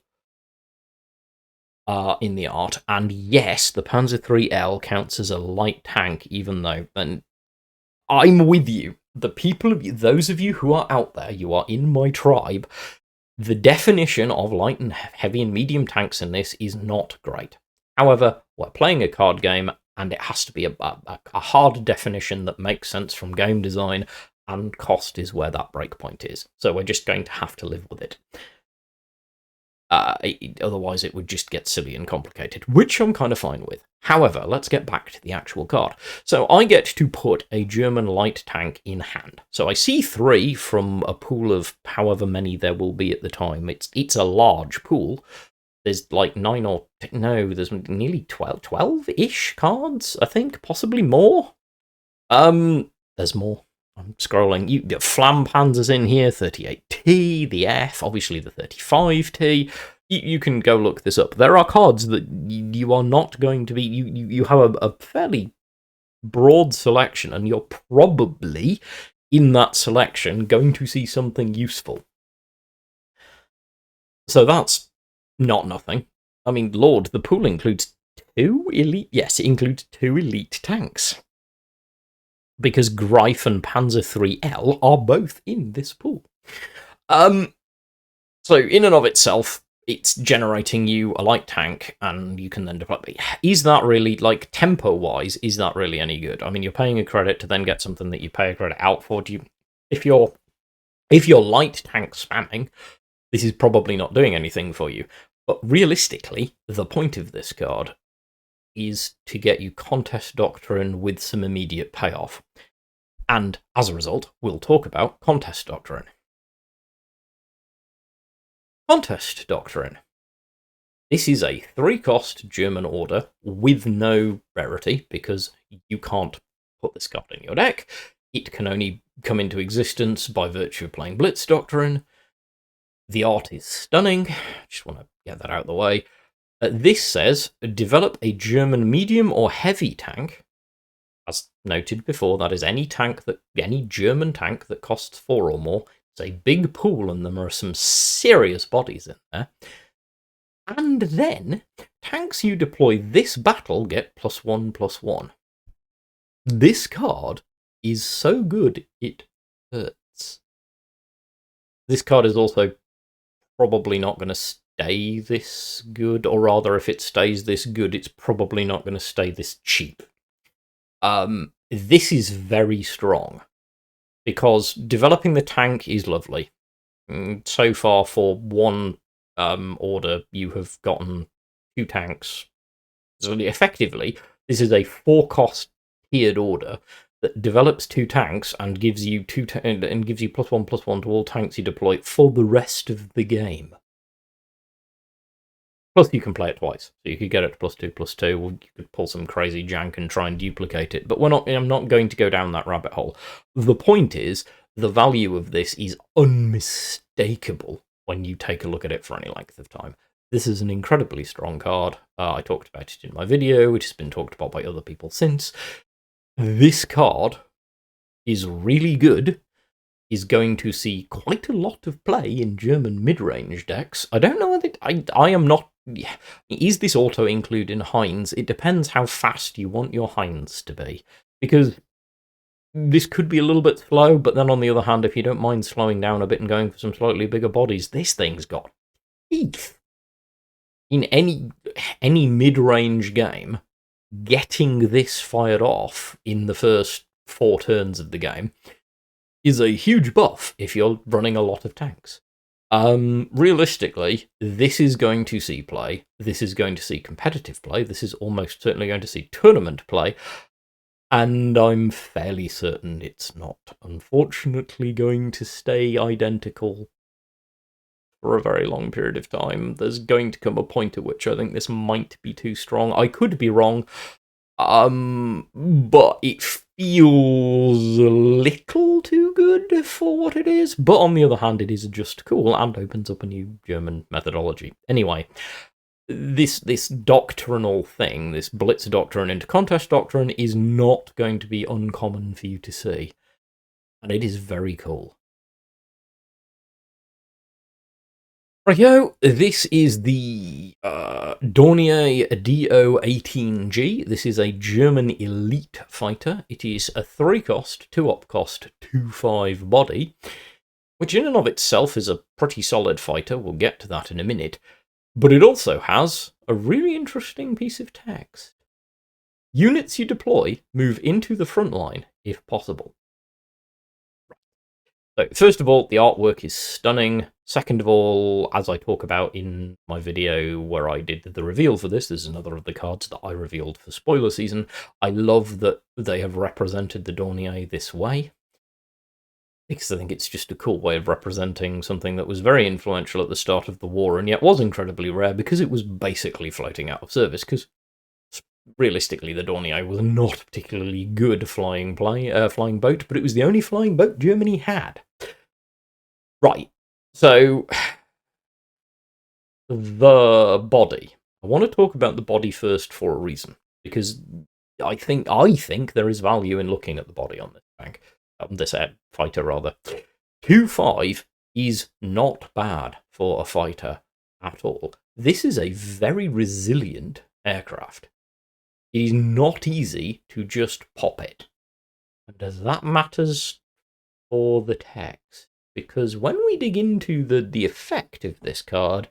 in the art, and yes, the Panzer IIIL counts as a light tank, even though, and I'm with you. Those of you who are out there, you are in my tribe. The definition of light and heavy and medium tanks in this is not great. However, we're playing a card game, and it has to be a hard definition that makes sense from game design, and cost is where that breakpoint is. So we're just going to have to live with it. Otherwise, it would just get silly and complicated, which I'm kind of fine with. However, let's get back to the actual card. So I get to put a German light tank in hand. So I see 3 from a pool of however many there will be at the time. It's a large pool. There's like 9 or... no, there's nearly 12-ish cards, I think, possibly more. There's more. I'm scrolling. You get Flam Panzers in here, 38T, the F, obviously the 35T. You can go look this up. There are cards that you are not going to be... You have a fairly broad selection, and you're probably, in that selection, going to see something useful. So that's not nothing. I mean, Lord, the pool includes 2 elite... yes, it includes 2 elite tanks. Because Greif and Panzer 3L are both in this pool. So in and of itself, it's generating you a light tank, and you can then deploy. Is that really, like, tempo-wise, is that really any good? I mean, you're paying a credit to then get something that you pay a credit out for. If you're light tank spamming, this is probably not doing anything for you. But realistically, the point of this card is to get you Contest Doctrine with some immediate payoff. And as a result, we'll talk about Contest Doctrine. Contest Doctrine. This is a 3-cost German order with no rarity, because you can't put this card in your deck. It can only come into existence by virtue of playing Blitz Doctrine. The art is stunning. Just want to get that out of the way. This says, develop a German medium or heavy tank. As noted before, that is any German tank that costs 4 or more. It's a big pool, and there are some serious bodies in there. And then, tanks you deploy this battle get +1/+1. This card is so good, it hurts. This card is also probably not going to stay this good, or rather, if it stays this good, it's probably not going to stay this cheap. This is very strong, because developing the tank is lovely. So far, for one order, you have gotten 2 tanks. So effectively, this is a 4-cost tiered order that develops 2 tanks and gives you +1/+1 to all tanks you deploy for the rest of the game. Plus, you can play it twice, so you could get it to +2/+2, or you could pull some crazy jank and try and duplicate it. But I'm not going to go down that rabbit hole. The point is, the value of this is unmistakable when you take a look at it for any length of time. This is an incredibly strong card. I talked about it in my video, which has been talked about by other people since. This card is really good, is going to see quite a lot of play in German mid-range decks. I don't know whether... I am not... Is this auto-include in Heinz? It depends how fast you want your Heinz to be. Because this could be a little bit slow, but then on the other hand, if you don't mind slowing down a bit and going for some slightly bigger bodies, this thing's got teeth. In any mid-range game, getting this fired off in the first 4 turns of the game is a huge buff if you're running a lot of tanks. Realistically, this is going to see play. This is going to see competitive play. This is almost certainly going to see tournament play. And I'm fairly certain it's not, unfortunately, going to stay identical for a very long period of time. There's going to come a point at which I think this might be too strong. I could be wrong, but it feels a little too good for what it is. But on the other hand, it is just cool and opens up a new German methodology. Anyway, this doctrinal thing, this Blitz Doctrine into Contest Doctrine, is not going to be uncommon for you to see. And it is very cool. Rightio, this is the Dornier DO 18G. This is a German elite fighter. It is a 3-cost, 2-op cost, 2/5 body, which in and of itself is a pretty solid fighter. We'll get to that in a minute. But it also has a really interesting piece of text. Units you deploy move into the front line if possible. So, first of all, the artwork is stunning. Second of all, as I talk about in my video where I did the reveal for this, there's another of the cards that I revealed for spoiler season. I love that they have represented the Dornier this way, because I think it's just a cool way of representing something that was very influential at the start of the war and yet was incredibly rare because it was basically floating out of service, because realistically the Dornier was not a particularly good flying boat, but it was the only flying boat Germany had. Right. So, the body. I want to talk about the body first for a reason, because I think there is value in looking at the body on this tank, this fighter rather. 2.5 is not bad for a fighter at all. This is a very resilient aircraft. It is not easy to just pop it. And does that matters for the text? Because when we dig into the effect of this card,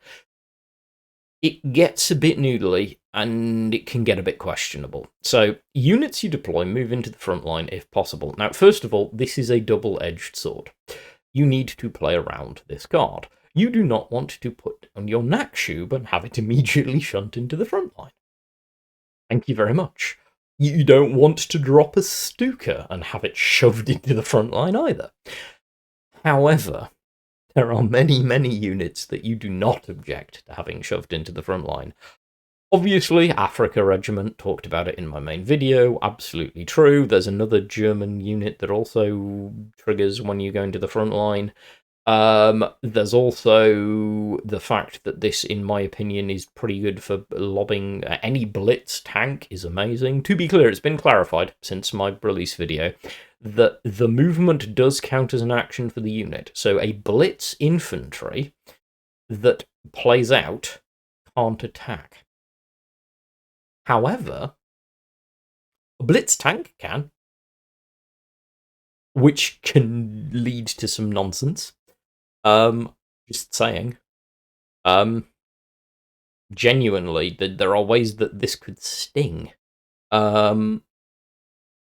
it gets a bit noodly and it can get a bit questionable. So, units you deploy move into the front line if possible. Now, first of all, this is a double-edged sword. You need to play around this card. You do not want to put on your Nakshub and have it immediately shunt into the front line. Thank you very much. You don't want to drop a Stuka and have it shoved into the front line either. However, there are many, many units that you do not object to having shoved into the front line. Obviously, Africa Regiment, talked about it in my main video, absolutely true. There's another German unit that also triggers when you go into the front line. There's also the fact that this, in my opinion, is pretty good for lobbing. Any Blitz tank is amazing. To be clear, it's been clarified since my release video that the movement does count as an action for the unit. So a Blitz infantry that plays out can't attack. However, a Blitz tank can, which can lead to some nonsense. Just saying. Genuinely, there are ways that this could sting.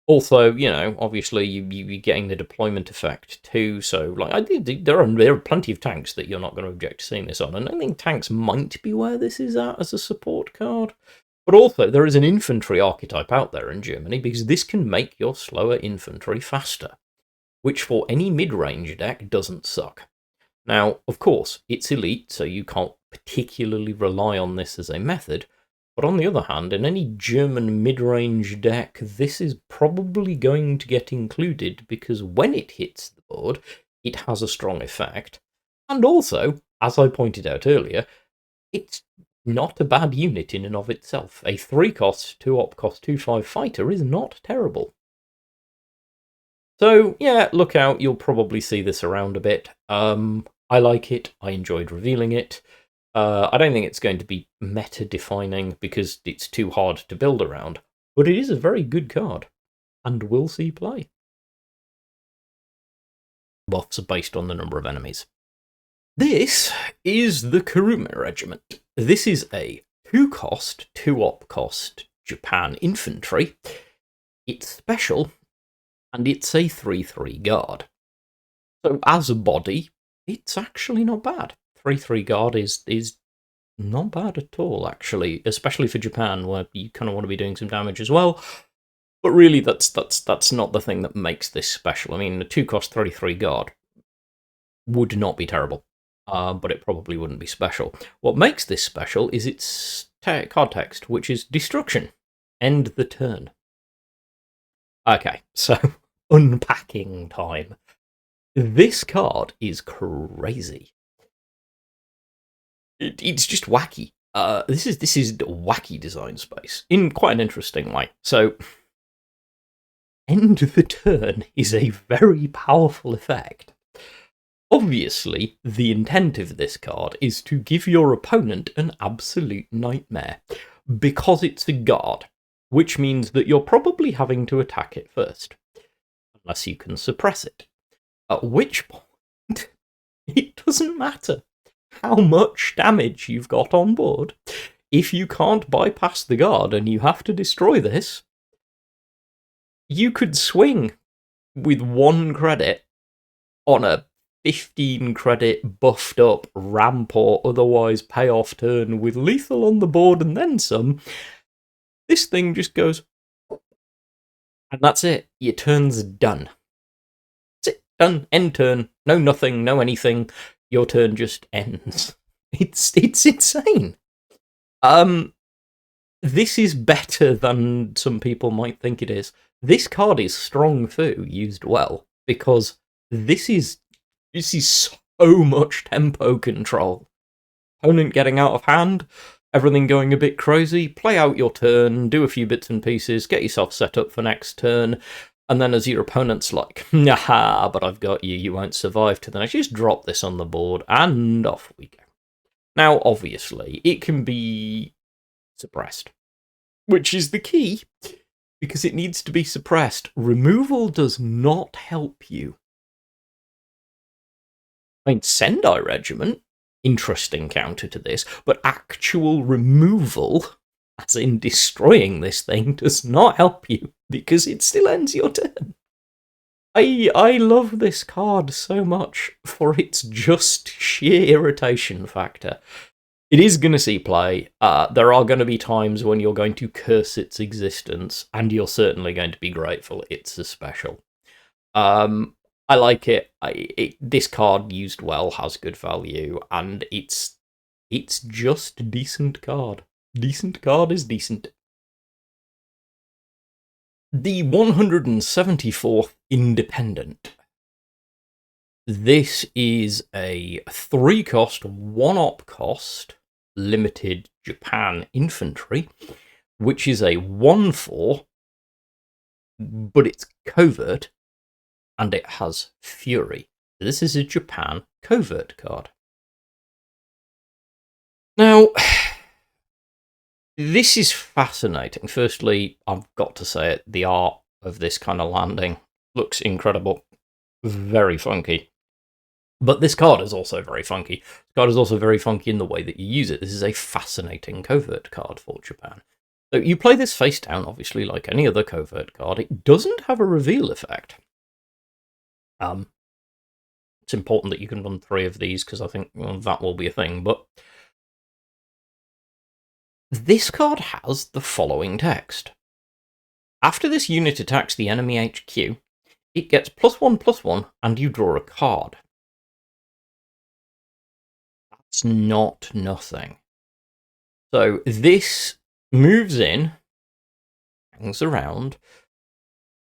Also, you know, obviously you're getting the deployment effect too. So, like, there are plenty of tanks that you're not going to object to seeing this on, and I think tanks might be where this is at as a support card. But also, there is an infantry archetype out there in Germany, because this can make your slower infantry faster, which for any mid-range deck doesn't suck. Now, of course, it's elite, so you can't particularly rely on this as a method, but on the other hand, in any German mid-range deck, this is probably going to get included, because when it hits the board, it has a strong effect. And also, as I pointed out earlier, it's not a bad unit in and of itself. A 3-cost, 2-op cost, 2/5 fighter is not terrible. So, yeah, look out, you'll probably see this around a bit. I like it, I enjoyed revealing it. I don't think it's going to be meta-defining because it's too hard to build around, but it is a very good card, and will see play. Buffs are based on the number of enemies. This is the Kurume Regiment. This is a 2-cost, 2-op cost Japan infantry. It's special, and it's a 3/3 guard. So as a body, it's actually not bad. 3/3 guard is not bad at all, actually, especially for Japan, where you kind of want to be doing some damage as well. But really, that's not the thing that makes this special. I mean, a 2-cost 3/3 guard would not be terrible, but it probably wouldn't be special. What makes this special is its card text, which is destruction. End the turn. Okay, so unpacking time. This card is crazy. It's just wacky. This is wacky design space in quite an interesting way. So, end the turn is a very powerful effect. Obviously, the intent of this card is to give your opponent an absolute nightmare, because it's a guard, which means that you're probably having to attack it first, unless you can suppress it. At which point, it doesn't matter how much damage you've got on board. If you can't bypass the guard and you have to destroy this, you could swing with 1 credit on a 15 credit buffed up ramp or otherwise payoff turn with lethal on the board and then some, this thing just goes, and that's it. Your turn's done. That's it. Done. End turn. No nothing, no anything. Your turn just ends. It's insane. This is better than some people might think it is. This card is strong foo used well, because this is so much tempo control. Opponent getting out of hand, everything going a bit crazy, play out your turn, do a few bits and pieces, get yourself set up for next turn, and then as your opponent's like, nah, but I've got you, you won't survive to the next, just drop this on the board, and off we go. Now, obviously, it can be suppressed, which is the key, because it needs to be suppressed. Removal does not help you. I mean, Sendai Regiment, interesting counter to this, but actual removal, as in destroying this thing, does not help you, because it still ends your turn. I love this card so much for its just sheer irritation factor. It is going to see play. There are going to be times when you're going to curse its existence, and you're certainly going to be grateful it's a special. I like it. This card used well has good value, and it's just a decent card. Decent card is decent. The 174th Independent. This is a 3-cost, 1-op cost, limited Japan infantry, which is a 1/4, but it's covert, and it has Fury. This is a Japan covert card. Now, this is fascinating. Firstly, I've got to say it, the art of this kind of landing looks incredible. Very funky. But this card is also very funky. This card is also very funky in the way that you use it. This is a fascinating covert card for Japan. So you play this face down, obviously, like any other covert card. It doesn't have a reveal effect. It's important that you can run 3 of these, because I think that will be a thing. But this card has the following text. After this unit attacks the enemy HQ, it gets +1/+1, and you draw a card. That's not nothing. So this moves in, hangs around,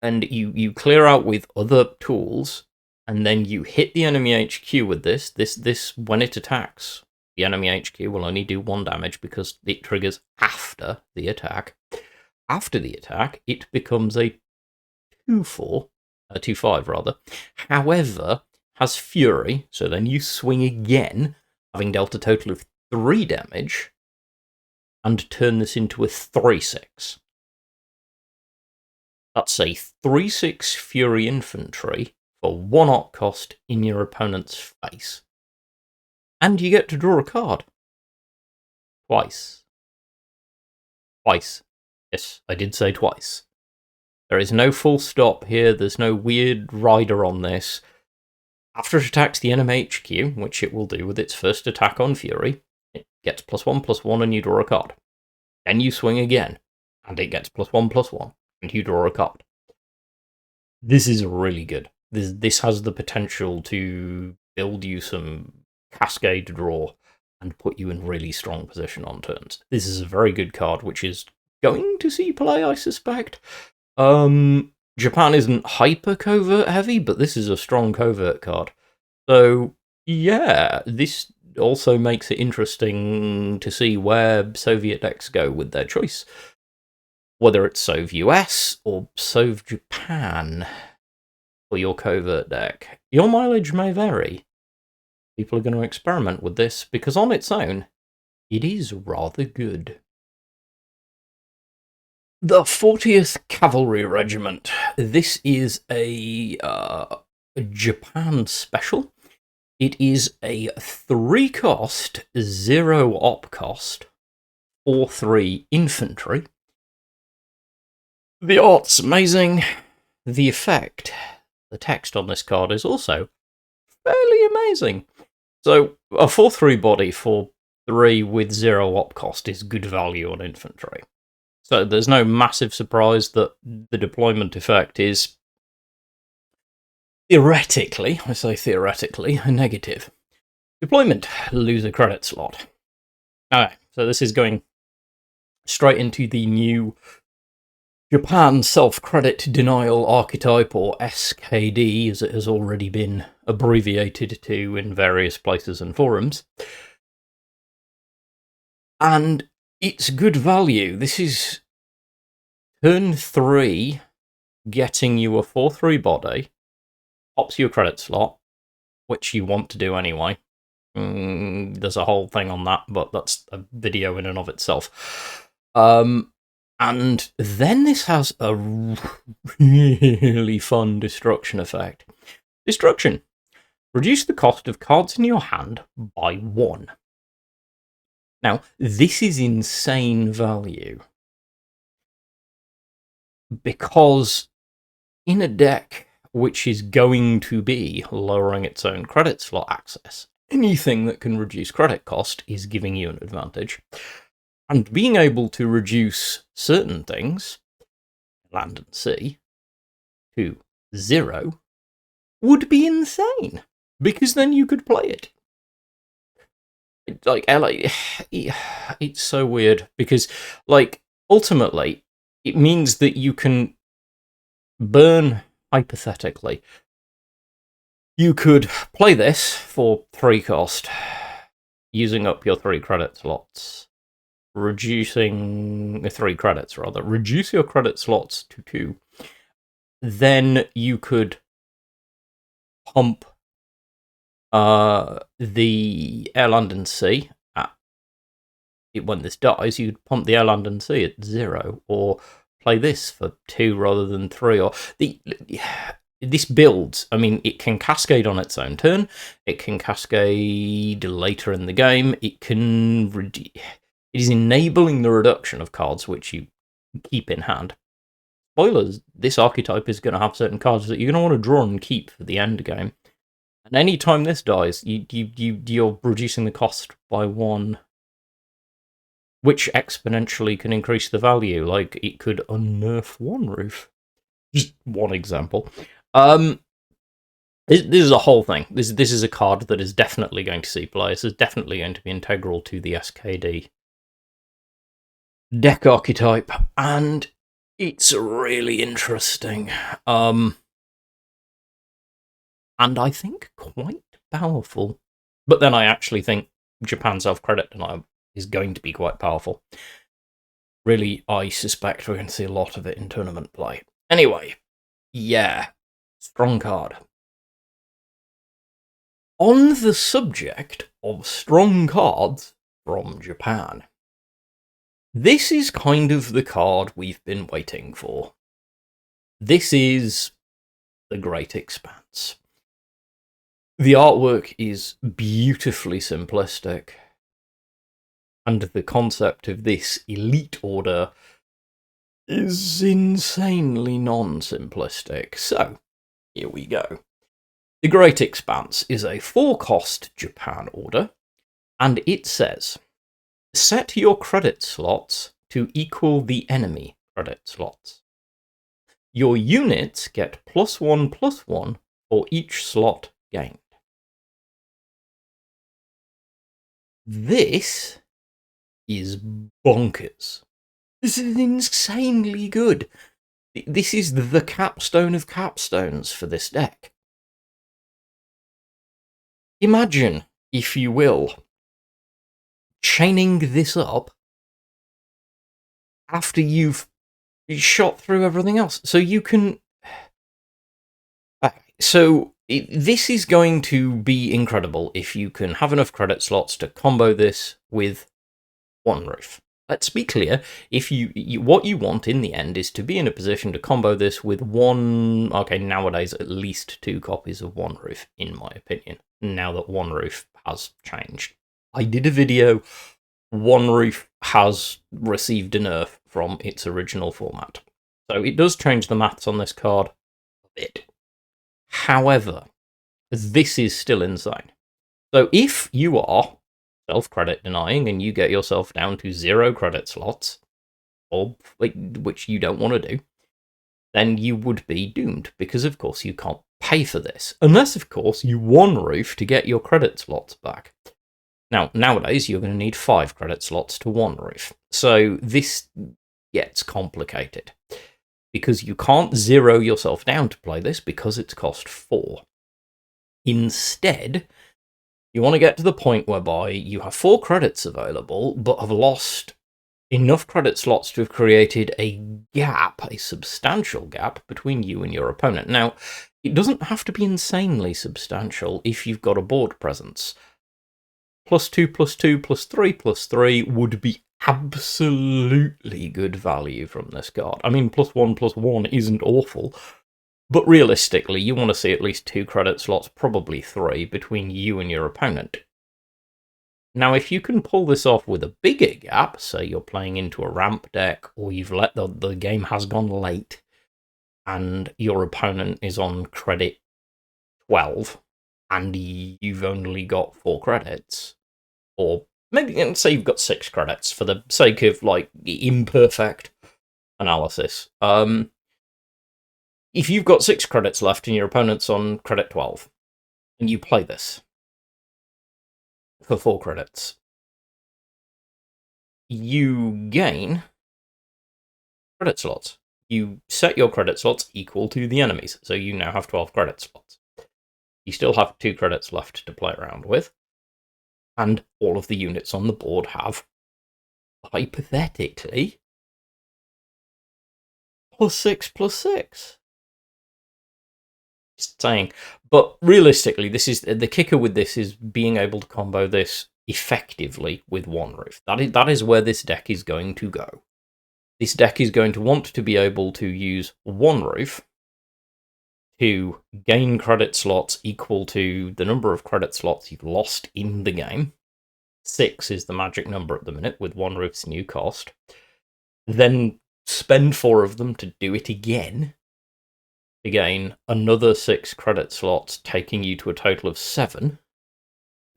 and you clear out with other tools, and then you hit the enemy HQ with this. This when it attacks, the enemy HQ will only do 1 damage because it triggers after the attack. After the attack, it becomes a 2/5 rather. However, has Fury, so then you swing again, having dealt a total of 3 damage, and turn this into a 3/6. That's a 3/6 Fury Infantry for 1-op cost in your opponent's face. And you get to draw a card. Twice. Twice. Yes, I did say twice. There is no full stop here, there's no weird rider on this. After it attacks the enemy HQ, which it will do with its first attack on Fury, it gets +1/+1 and you draw a card. Then you swing again, and it gets +1/+1, and you draw a card. This is really good. This has the potential to build you some cascade draw and put you in really strong position on turns. This is a very good card, which is going to see play, I suspect. Japan isn't hyper covert heavy, but this is a strong covert card. So yeah, this also makes it interesting to see where Soviet decks go with their choice. Whether it's Sov US or Sov Japan for your covert deck. Your mileage may vary. People are going to experiment with this, because on its own, it is rather good. The 40th Cavalry Regiment. This is a Japan special. It is a 3-cost, 0-op cost, 4/3 infantry. The art's amazing. The effect, the text on this card is also fairly amazing. So a 4-3 body for 3 with 0 op cost is good value on infantry. So there's no massive surprise that the deployment effect is theoretically, I say theoretically, a negative. Deployment, lose a credit slot. Okay, so this is going straight into the new Japan self-credit denial archetype, or SKD, as it has already been abbreviated to in various places and forums. And it's good value. This is turn 3, getting you a 4-3 body, pops you a credit slot, which you want to do anyway. There's a whole thing on that, but that's a video in and of itself. And then this has a really fun destruction effect. Destruction. Reduce the cost of cards in your hand by 1. Now, this is insane value. Because in a deck which is going to be lowering its own credit slot access, anything that can reduce credit cost is giving you an advantage. And being able to reduce certain things, land and sea, to 0 would be insane, because then you could play it. Like, it's so weird, because, like, ultimately, it means that you can burn, hypothetically, you could play this for 3 cost, using up your 3 credit slots. Reducing 3 credits, rather. Reduce your credit slots to 2. Then you could pump the Air, Land and Sea at, when this dies, you'd pump the Air, Land and Sea at 0, or play this for 2 rather than 3. Or this builds. I mean, it can cascade on its own turn. It can cascade later in the game. It can It is enabling the reduction of cards which you keep in hand. Spoilers, this archetype is going to have certain cards that you're going to want to draw and keep for the end game. And any time this dies, you're reducing the cost by 1, which exponentially can increase the value. Like, it could unnerf 1 roof. Just one example. This is a whole thing. This is a card that is definitely going to see play. This is definitely going to be integral to the SKD deck archetype, and it's really interesting. And I think quite powerful. But then I actually think Japan self-credit denial is going to be quite powerful. Really, I suspect we're going to see a lot of it in tournament play. Anyway, yeah, strong card. On the subject of strong cards from Japan, this is kind of the card we've been waiting for. This is the Great Expanse. The artwork is beautifully simplistic, and the concept of this elite order is insanely non-simplistic. So, here we go. The Great Expanse is a 4-cost Japan order, and it says, set your credit slots to equal the enemy credit slots. Your units get +1/+1 for each slot gained. This is bonkers. This is insanely good. This is the capstone of capstones for this deck. Imagine, if you will, chaining this up after you've shot through everything else. So you can... this is going to be incredible if you can have enough credit slots to combo this with 1 roof. Let's be clear, if what you want in the end is to be in a position to combo this with 1... Okay, nowadays at least 2 copies of 1 roof, in my opinion, now that 1 roof has changed. I did a video, 1 roof has received a nerf from its original format. So it does change the maths on this card a bit. However, this is still insane. So if you are self-credit denying and you get yourself down to 0 credit slots, or which you don't want to do, then you would be doomed, because of course you can't pay for this. Unless, of course, you one-roof to get your credit slots back. Now, nowadays, you're going to need 5 credit slots to one-roof. So this gets complicated, because you can't 0 yourself down to play this, because it's cost 4. Instead, you want to get to the point whereby you have 4 credits available, but have lost enough credit slots to have created a gap, a substantial gap, between you and your opponent. Now, it doesn't have to be insanely substantial if you've got a board presence. +2, +2, +3, +3 would be absolutely good value from this card. I mean, +1, +1 isn't awful, but realistically, you want to see at least 2 credit slots, probably 3, between you and your opponent. Now, if you can pull this off with a bigger gap, say you're playing into a ramp deck, or you've let the game has gone late, and your opponent is on credit 12, and you've only got 4 credits, or maybe say you've got 6 credits for the sake of like imperfect analysis. If you've got 6 credits left and your opponent's on credit 12, and you play this for 4 credits, you gain credit slots. You set your credit slots equal to the enemy's, so you now have 12 credit slots. You still have 2 credits left to play around with, and all of the units on the board have, hypothetically, +6, +6. Just saying. But realistically, this is the kicker with this is being able to combo this effectively with one-roof. That is where this deck is going to go. This deck is going to want to be able to use one-roof to gain credit slots equal to the number of credit slots you've lost in the game. 6 is the magic number at the minute with one-roof's new cost. Then spend 4 of them to do it again. To gain another 6 credit slots, taking you to a total of 7.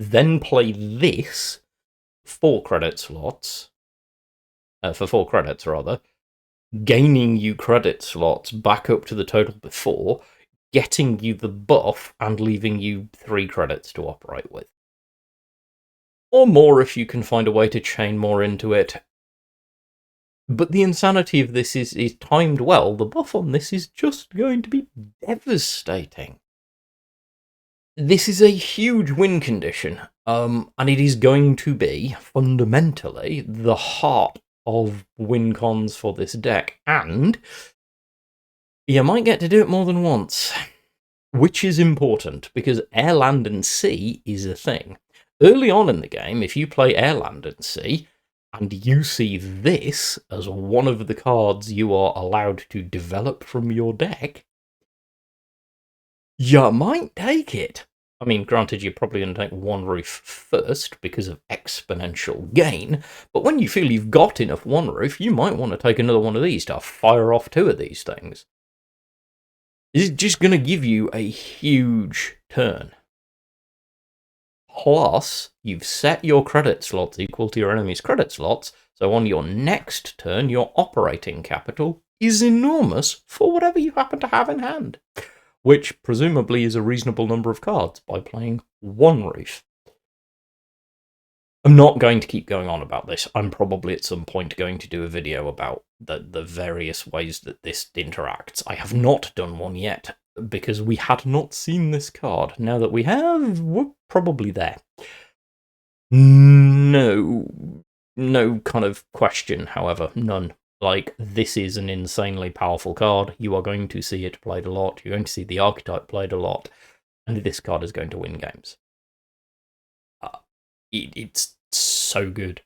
Then play this 4 credit slots, for 4 credits rather, gaining you credit slots back up to the total before, getting you the buff and leaving you 3 credits to operate with. Or more if you can find a way to chain more into it. But the insanity of this is timed well. The buff on this is just going to be devastating. This is a huge win condition, and it is going to be, fundamentally, the heart of win cons for this deck, and you might get to do it more than once, which is important, because air, land, and sea is a thing. Early on in the game, if you play air, land, and sea, and you see this as one of the cards you are allowed to develop from your deck, you might take it. I mean, granted, you're probably going to take one-roof first because of exponential gain, but when you feel you've got enough one-roof, you might want to take another one of these to fire off 2 of these things. This is just going to give you a huge turn. Plus, you've set your credit slots equal to your enemy's credit slots, so on your next turn, your operating capital is enormous for whatever you happen to have in hand, which presumably is a reasonable number of cards by playing one-roof. I'm not going to keep going on about this. I'm probably at some point going to do a video about the various ways that this interacts. I have not done one yet, because we had not seen this card. Now that we have, we're probably there. No kind of question, however, none. Like, this is an insanely powerful card. You are going to see it played a lot. You're going to see the archetype played a lot. And this card is going to win games. It's so good.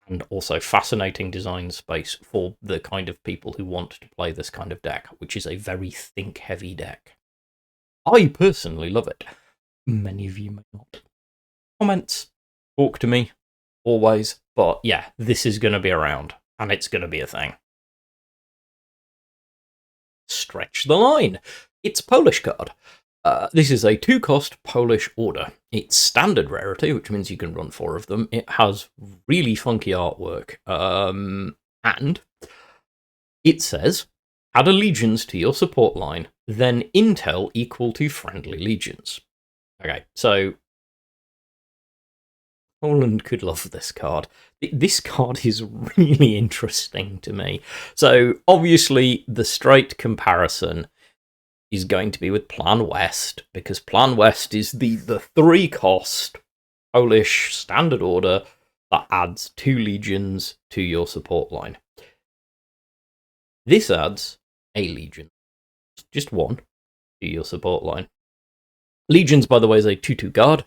And also fascinating design space for the kind of people who want to play this kind of deck, which is a very think-heavy deck. I personally love it. Many of you may not. Comments, talk to me, always. But yeah, this is going to be around, and it's going to be a thing. Stretch the line. It's Polish card. This is a 2-cost Polish order. It's standard rarity, which means you can run 4 of them. It has really funky artwork. And it says, add a legions to your support line, then intel equal to friendly legions. Okay, so Poland could love this card. This card is really interesting to me. So obviously the straight comparison is going to be with Plan West, because Plan West is the 3-cost Polish standard order that adds 2 legions to your support line. This adds a legion, just 1, to your support line. Legions, by the way, is a 2/2 guard.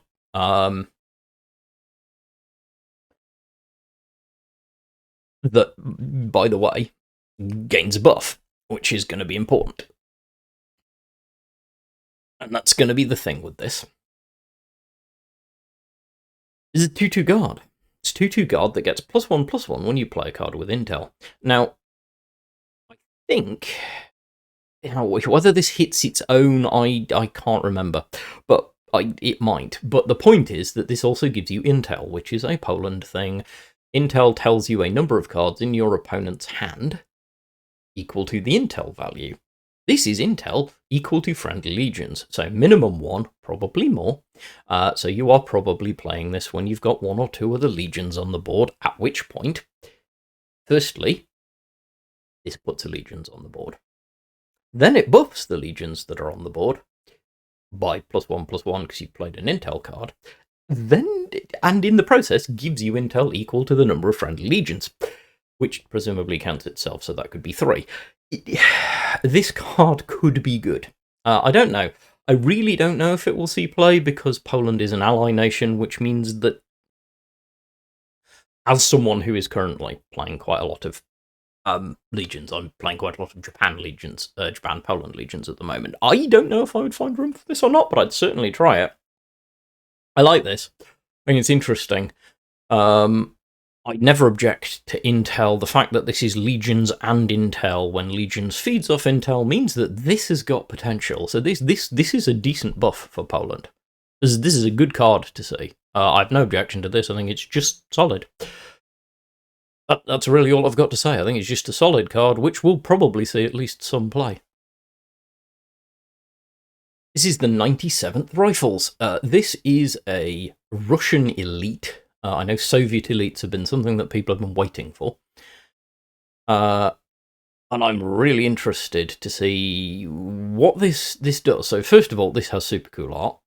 That, by the way, gains a buff, which is going to be important. And that's going to be the thing with this. This is a 2/2 guard. It's 2/2 guard that gets +1/+1 when you play a card with intel. Now, I think, whether this hits its own, I can't remember, but it might. But the point is that this also gives you intel, which is a Poland thing. Intel tells you a number of cards in your opponent's hand equal to the intel value. This is intel equal to friendly legions, so minimum 1, probably more. So you are probably playing this when you've got 1 or 2 other legions on the board, at which point, firstly, this puts a legions on the board. Then it buffs the legions that are on the board by +1/+1 because you played an intel card. Then, and in the process, gives you intel equal to the number of friendly legions, which presumably counts itself, so that could be 3. This card could be good. I don't know. I really don't know if it will see play, because Poland is an ally nation, which means that, as someone who is currently playing quite a lot of legions, I'm playing quite a lot of Japan-Poland legions at the moment. I don't know if I would find room for this or not, but I'd certainly try it. I like this. I think it's interesting. I'd never object to intel. The fact that this is legions and intel, when legions feeds off intel, means that this has got potential. So this is a decent buff for Poland. This is a good card to see. I've no objection to this. I think it's just solid. That's really all I've got to say. I think it's just a solid card, which will probably see at least some play. This is the 97th Rifles. This is a Russian elite. I know Soviet elites have been something that people have been waiting for. And I'm really interested to see what this does. So first of all, this has super cool art.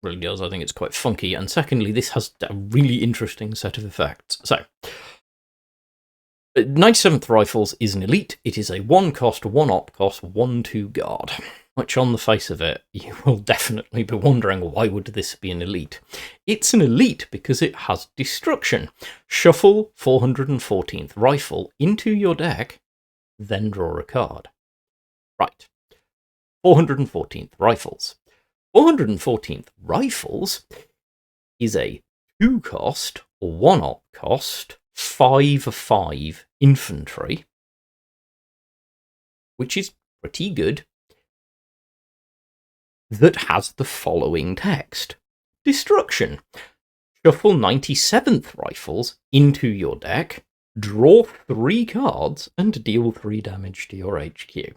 It really does. I think it's quite funky. And secondly, this has a really interesting set of effects. So 97th Rifles is an elite. It is a 1-cost, 1-op cost, 1/2 guard, which on the face of it, you will definitely be wondering, why would this be an elite? It's an elite because it has destruction. Shuffle 414th Rifle into your deck, then draw a card. Right. 414th Rifles. 414th Rifles is a 2-cost, 1-op cost, 5/5 infantry, which is pretty good, that has the following text. Destruction. Shuffle 97th Rifles into your deck, draw 3 cards, and deal 3 damage to your HQ.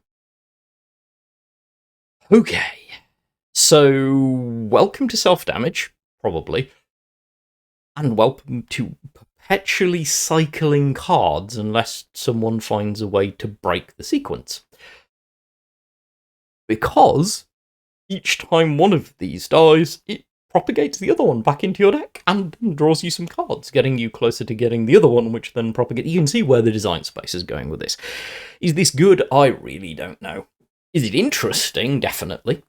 Okay, so welcome to self-damage, probably, and welcome to perpetually cycling cards unless someone finds a way to break the sequence. Because each time one of these dies, it propagates the other one back into your deck and draws you some cards, getting you closer to getting the other one, which then propagates. You can see where the design space is going with this. Is this good? I really don't know. Is it interesting? Definitely.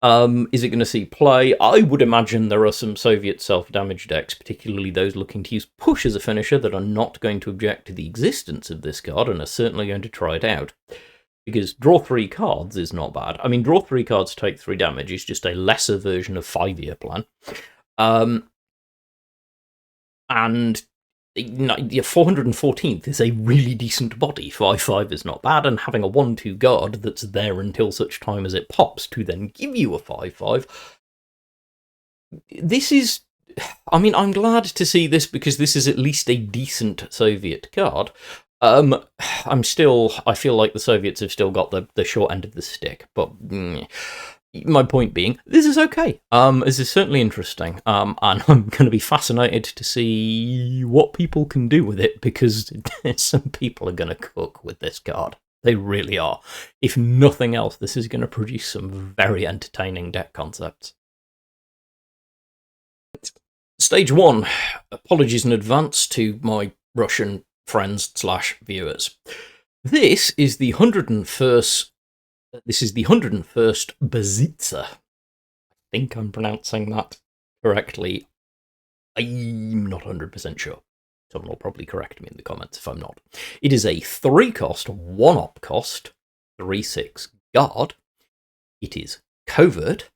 Is it going to see play? I would imagine there are some Soviet self-damage decks, particularly those looking to use push as a finisher, that are not going to object to the existence of this card and are certainly going to try it out. Because draw 3 cards is not bad. I mean, draw 3 cards, take 3 damage is just a lesser version of 5-year plan. And your 414th is a really decent body. 5/5 is not bad, and having a 1/2 guard that's there until such time as it pops to then give you a 5/5. This is... I mean, I'm glad to see this because this is at least a decent Soviet card. I feel like the Soviets have still got the short end of the stick, but my point being, this is okay. This is certainly interesting, and I'm going to be fascinated to see what people can do with it, because some people are going to cook with this card. They really are. If nothing else, this is going to produce some very entertaining deck concepts. Stage 1. Apologies in advance to my Russian friends / viewers. This is the 101st. This is the 101st Bezhitsa. I think I'm pronouncing that correctly. I'm not 100% sure. Someone will probably correct me in the comments if I'm not. It is a 3-cost, 1-op cost, 3/6 guard. It is covert.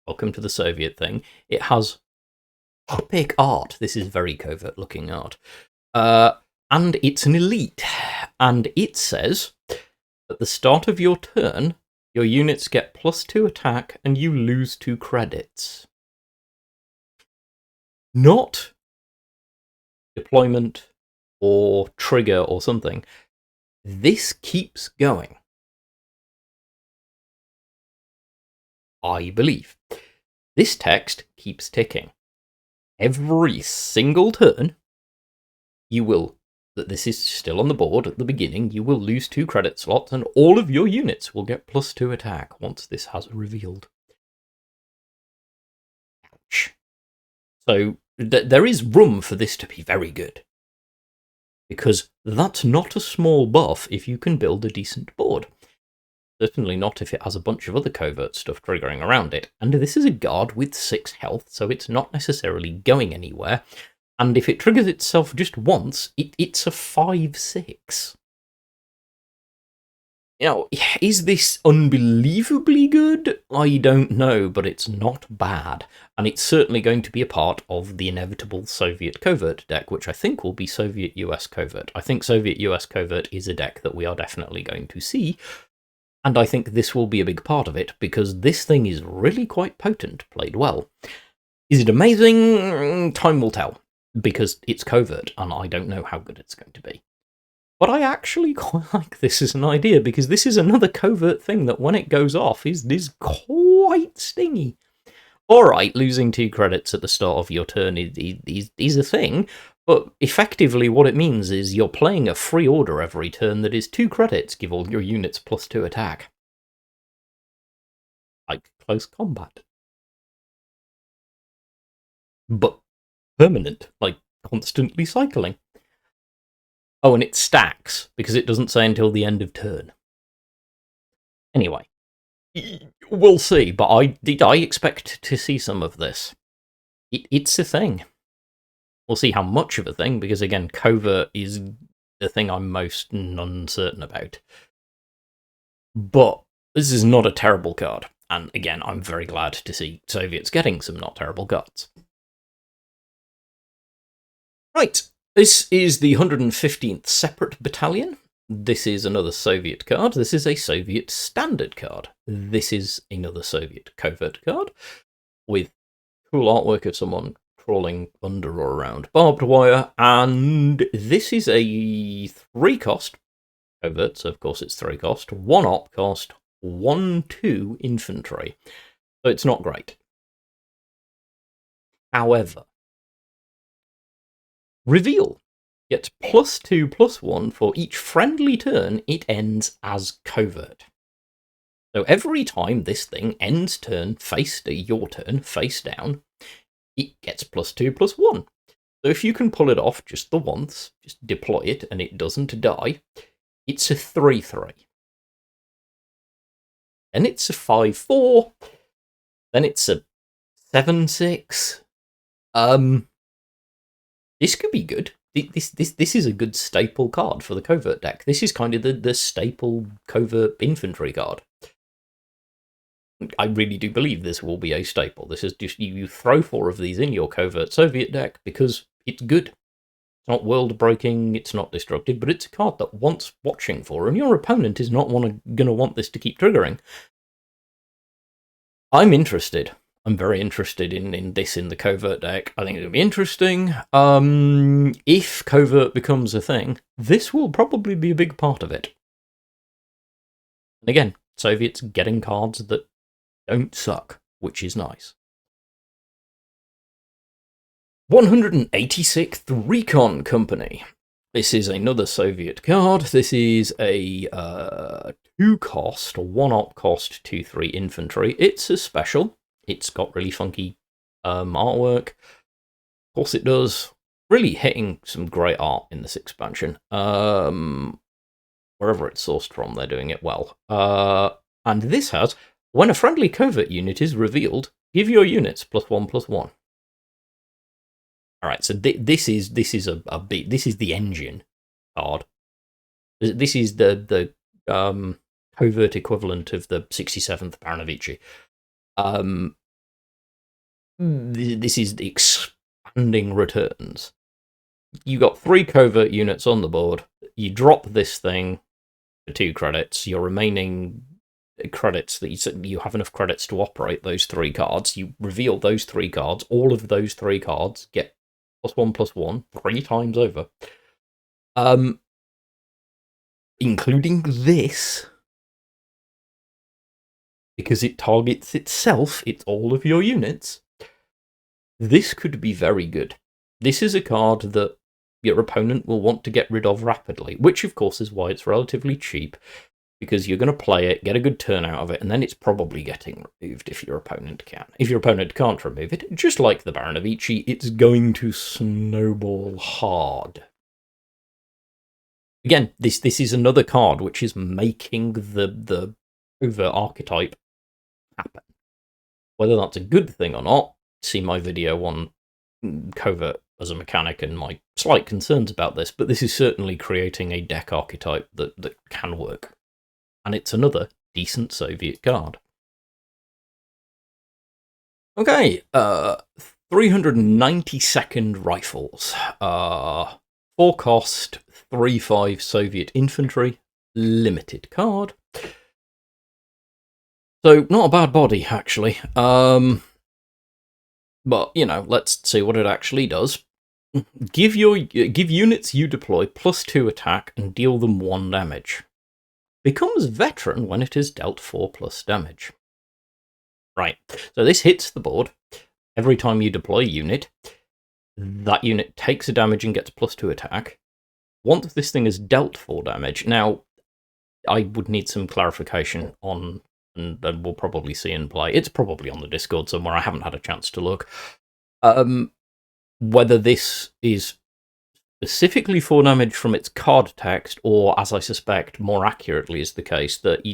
Welcome to the Soviet thing. It has epic art. This is very covert looking art. And it's an elite. And it says, at the start of your turn, your units get +2 attack and you lose 2 credits. Not deployment or trigger or something. This keeps going. I believe. This text keeps ticking. Every single turn, you will, that this is still on the board at the beginning, you will lose 2 credit slots and all of your units will get +2 attack once this has revealed. Ouch. So there is room for this to be very good, because that's not a small buff if you can build a decent board. Certainly not if it has a bunch of other covert stuff triggering around it. And this is a guard with 6 health, so it's not necessarily going anywhere. And if it triggers itself just once, it's a 5/6. You know, is this unbelievably good? I don't know, but it's not bad. And it's certainly going to be a part of the inevitable Soviet covert deck, which I think will be Soviet-US covert. I think Soviet-US covert is a deck that we are definitely going to see. And I think this will be a big part of it, because this thing is really quite potent, played well. Is it amazing? Time will tell, because it's covert, and I don't know how good it's going to be. But I actually quite like this as an idea, because this is another covert thing that when it goes off is quite stingy. Alright, losing 2 credits at the start of your turn is a thing, but effectively what it means is you're playing a free order every turn that is 2 credits, give all your units +2 attack. Like close combat. But permanent, like constantly cycling. Oh, and it stacks, because it doesn't say until the end of turn. Anyway, we'll see, but I expect to see some of this. It's a thing. We'll see how much of a thing, because again, covert is the thing I'm most uncertain about. But this is not a terrible card, and again, I'm very glad to see Soviets getting some not terrible cards. Right, this is the 115th Separate Battalion. This is another Soviet card. This is a Soviet standard card. This is another Soviet covert card with cool artwork of someone crawling under or around barbed wire. And this is a 3-cost covert, so of course it's 3-cost, 1-op cost, 1/2 infantry. So it's not great. However, reveal gets +2/+1 for each friendly turn it ends as covert. So every time this thing ends turn your turn face down, it gets +2/+1. So if you can pull it off just the once, just deploy it and it doesn't die, it's a 3/3. Then it's a 5/4. Then it's a 7/6. This could be good. This is a good staple card for the covert deck. This is kind of the staple covert infantry card. I really do believe this will be a staple. This is just, you throw 4 of these in your covert Soviet deck because it's good. not world-breaking, it's not destructive, but it's a card that wants watching for, and your opponent is not going to want this to keep triggering. I'm interested. I'm very interested in this in the Covert deck. I think it'll be interesting. If Covert becomes a thing, this will probably be a big part of it. And again, Soviets getting cards that don't suck, which is nice. 186th Recon Company. This is another Soviet card. This is a 2-cost, 1-op cost 2/3 infantry. It's a special. It's got really funky artwork. Of course it does. Really hitting some great art in this expansion. Wherever it's sourced from, they're doing it well. And this has, when a friendly covert unit is revealed, give your units +1/+1. All right, so this is the engine card. This is the covert equivalent of the 67th Baranovici. This is the expanding returns. You got 3 covert units on the board. You drop this thing for 2 credits. Your remaining credits that you have enough credits to operate those 3 cards. You reveal those 3 cards. All of those 3 cards get +1/+1 3 times over. Including this, because it targets itself, it's all of your units. This could be very good. This is a card that your opponent will want to get rid of rapidly, which of course is why it's relatively cheap, because you're going to play it, get a good turn out of it, and then it's probably getting removed if your opponent can. If your opponent can't remove it, just like the Baranovici, it's going to snowball hard. Again, this is another card which is making the covert archetype happen. Whether that's a good thing or not, see my video on covert as a mechanic and my slight concerns about this, but this is certainly creating a deck archetype that can work. And it's another decent Soviet card. Okay, 392nd Rifles. 4-cost, 3/5 Soviet infantry, limited card. So, not a bad body, actually. But, you know, let's see what it actually does. Give units you deploy +2 attack and deal them 1 damage. Becomes veteran when it is dealt 4+ damage. Right, so this hits the board. Every time you deploy a unit, that unit takes a damage and gets +2 attack. Once this thing has dealt 4 damage, now, I would need some clarification on, and we'll probably see in play. It's probably on the Discord somewhere, I haven't had a chance to look. Whether this is specifically 4 damage from its card text, or, as I suspect, more accurately is the case, that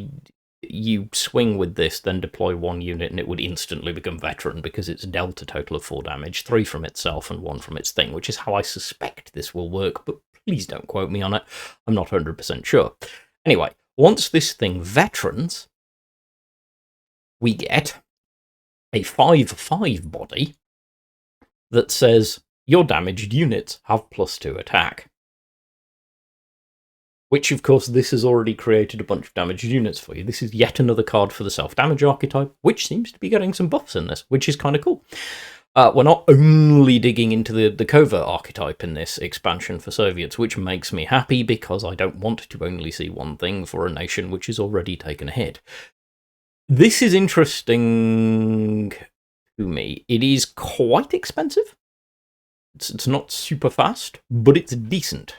you swing with this, then deploy 1 unit, and it would instantly become veteran, because it's dealt a total of 4 damage, 3 from itself and 1 from its thing, which is how I suspect this will work, but please don't quote me on it, I'm not 100% sure. Anyway, once this thing veterans, we get a 5/5 body that says, your damaged units have +2 attack. Which, of course, this has already created a bunch of damaged units for you. This is yet another card for the self-damage archetype, which seems to be getting some buffs in this, which is kind of cool. We're not only digging into the covert archetype in this expansion for Soviets, which makes me happy, because I don't want to only see one thing for a nation which has already taken a hit. This is interesting to me. It is quite expensive. It's not super fast, but it's decent.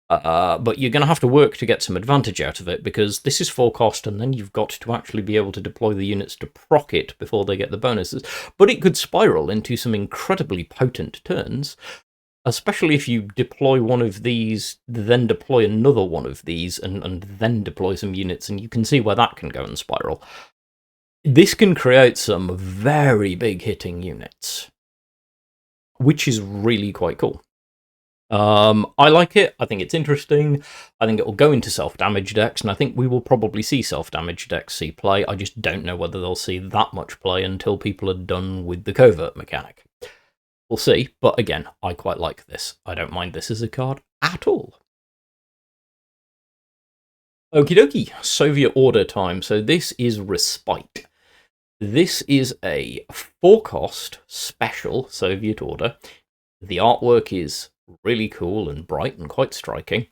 But you're going to have to work to get some advantage out of it, because this is 4 cost, and then you've got to actually be able to deploy the units to proc it before they get the bonuses. But it could spiral into some incredibly potent turns, especially if you deploy one of these, then deploy another one of these, and then deploy some units, and you can see where that can go and spiral. This can create some very big hitting units, which is really quite cool. I like it. I think it's interesting. I think it will go into self-damage decks, and I think we will probably see self-damage decks see play. I just don't know whether they'll see that much play until people are done with the covert mechanic. We'll see, but again, I quite like this. I don't mind this as a card at all. Okie dokie, Soviet order time. So this is Respite. This is a 4-cost special Soviet order. The artwork is really cool and bright and quite striking.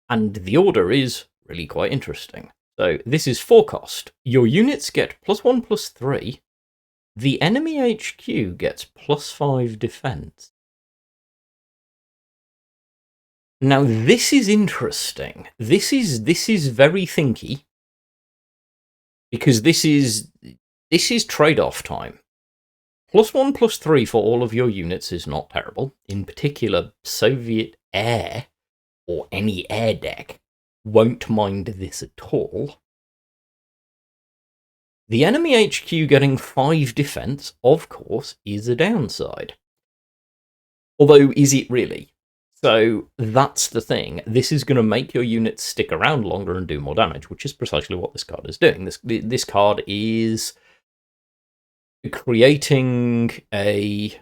And the order is really quite interesting. So this is 4-cost. Your units get +1/+3. The enemy HQ gets +5 defense. Now this is interesting. This is very thinky, because this is trade-off time. +1/+3 for all of your units is not terrible. In particular, Soviet air or any air deck won't mind this at all. The enemy HQ getting 5 defense, of course, is a downside. Although, is it really? So that's the thing. This is going to make your units stick around longer and do more damage, which is precisely what this card is doing. This card is creating a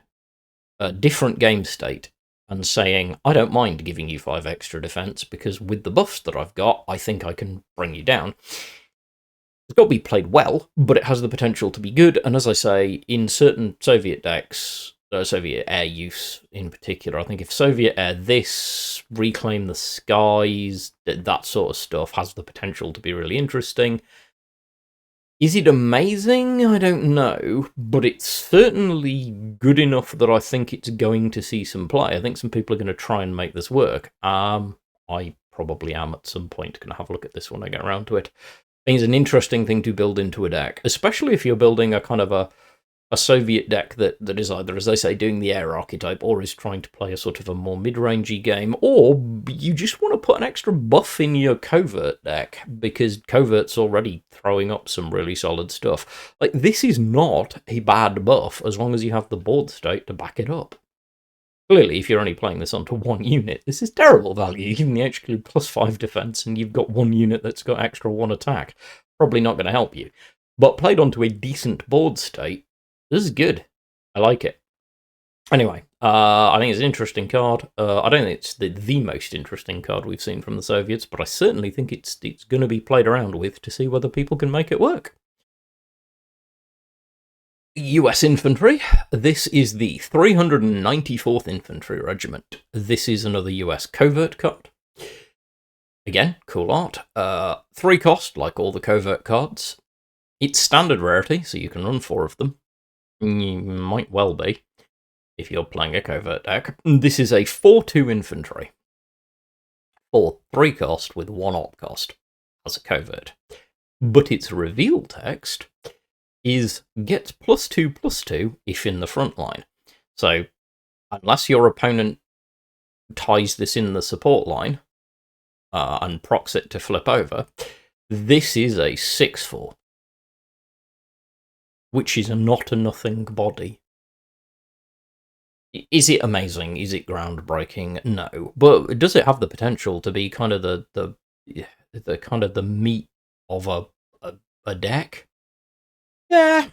different game state and saying, I don't mind giving you 5 extra defense, because with the buffs that I've got, I think I can bring you down. It's got to be played well, but it has the potential to be good. And as I say, in certain Soviet decks, Soviet air use in particular, I think if Soviet air, this, Reclaim the Skies, that sort of stuff has the potential to be really interesting. Is it amazing? I don't know, but it's certainly good enough that I think it's going to see some play. I think some people are going to try and make this work. I probably am at some point going to have a look at this when I get around to it. I think it's an interesting thing to build into a deck, especially if you're building a kind of a Soviet deck that is either, as they say, doing the air archetype, or is trying to play a sort of a more mid-rangey game, or you just want to put an extra buff in your Covert deck, because Covert's already throwing up some really solid stuff. Like, this is not a bad buff, as long as you have the board state to back it up. Clearly, if you're only playing this onto one unit, this is terrible value. You're giving the HQ +5 defense, and you've got one unit that's got extra 1 attack. Probably not going to help you. But played onto a decent board state, this is good. I like it. Anyway, I think it's an interesting card. I don't think it's the most interesting card we've seen from the Soviets, but I certainly think it's going to be played around with to see whether people can make it work. US Infantry. This is the 394th Infantry Regiment. This is another US Covert card. Again, cool art. 3 cost, like all the Covert cards. It's standard rarity, so you can run 4 of them. You might well be, if you're playing a Covert deck. This is a 4/2 Infantry. For 3 cost with 1 op cost as a Covert. But its reveal text is gets +2/+2 if in the front line. So, unless your opponent ties this in the support line and procs it to flip over, this is a 6/4, which is not a nothing body. Is it amazing? Is it groundbreaking? No. But does it have the potential to be kind of the kind of the meat of a deck? Yeah,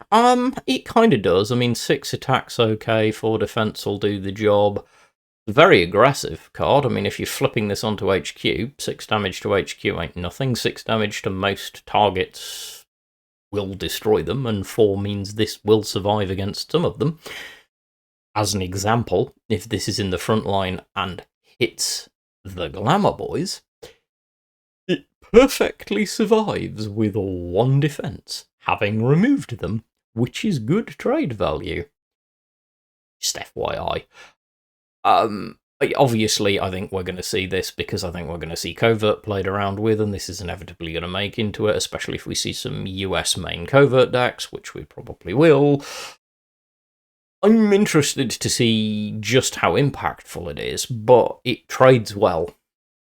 it kind of does. I mean, 6 attacks okay, 4 defense will do the job. Very aggressive card. I mean, if you're flipping this onto HQ, 6 damage to HQ ain't nothing. 6 damage to most targets will destroy them, and 4 means this will survive against some of them. As an example, if this is in the front line and hits the Glamour Boys, it perfectly survives with 1 defense, having removed them, which is good trade value. Just FYI. Obviously, I think we're going to see this because I think we're going to see Covert played around with, and this is inevitably going to make into it, especially if we see some US main Covert decks, which we probably will. I'm interested to see just how impactful it is, but it trades well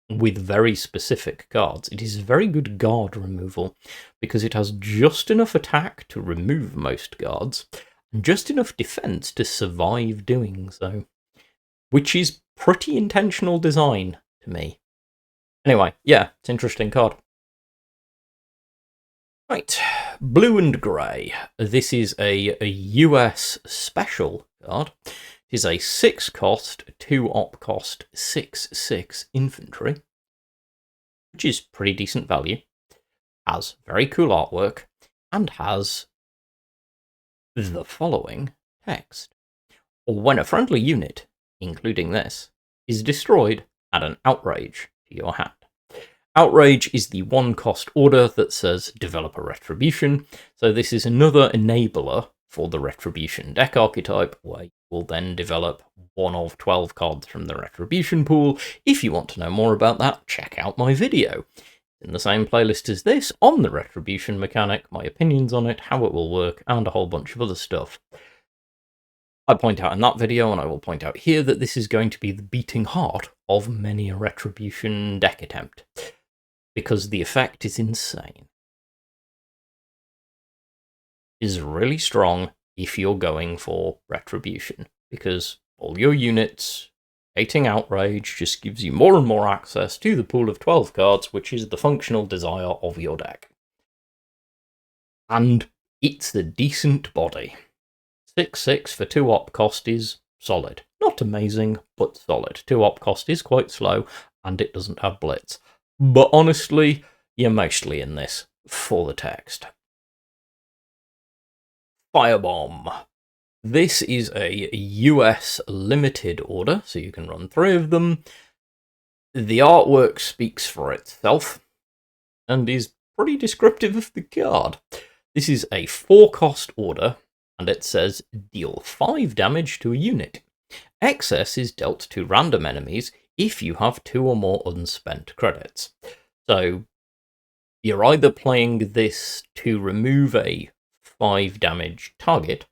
with very specific cards. It is very good guard removal, because it has just enough attack to remove most guards, and just enough defense to survive doing so, which is pretty intentional design to me. Anyway, yeah, it's an interesting card. Right, Blue and Grey. This is a US special card. It is a 6 cost, 2 op cost, 6/6 infantry, which is pretty decent value, has very cool artwork, and has the following text. When a friendly unit, including this, is destroyed, add an outrage to your hand. Outrage is the 1 cost order that says develop a Retribution, so this is another enabler for the Retribution deck archetype, where you will then develop one of 12 cards from the Retribution pool. If you want to know more about that, check out my video. In the same playlist as this, on the Retribution mechanic, my opinions on it, how it will work, and a whole bunch of other stuff. I point out in that video, and I will point out here, that this is going to be the beating heart of many a Retribution deck attempt, because the effect is insane. It is really strong if you're going for Retribution, because all your units hating outrage just gives you more and more access to the pool of 12 cards, which is the functional desire of your deck. And it's a decent body. 6/6 for 2 op cost is solid. Not amazing, but solid. 2 op cost is quite slow, and it doesn't have Blitz. But honestly, you're mostly in this for the text. Firebomb. This is a US limited order, so you can run 3 of them. The artwork speaks for itself, and is pretty descriptive of the card. This is a 4 cost order, and it says deal 5 damage to a unit. Excess is dealt to random enemies if you have 2 or more unspent credits. So you're either playing this to remove a 5 damage target,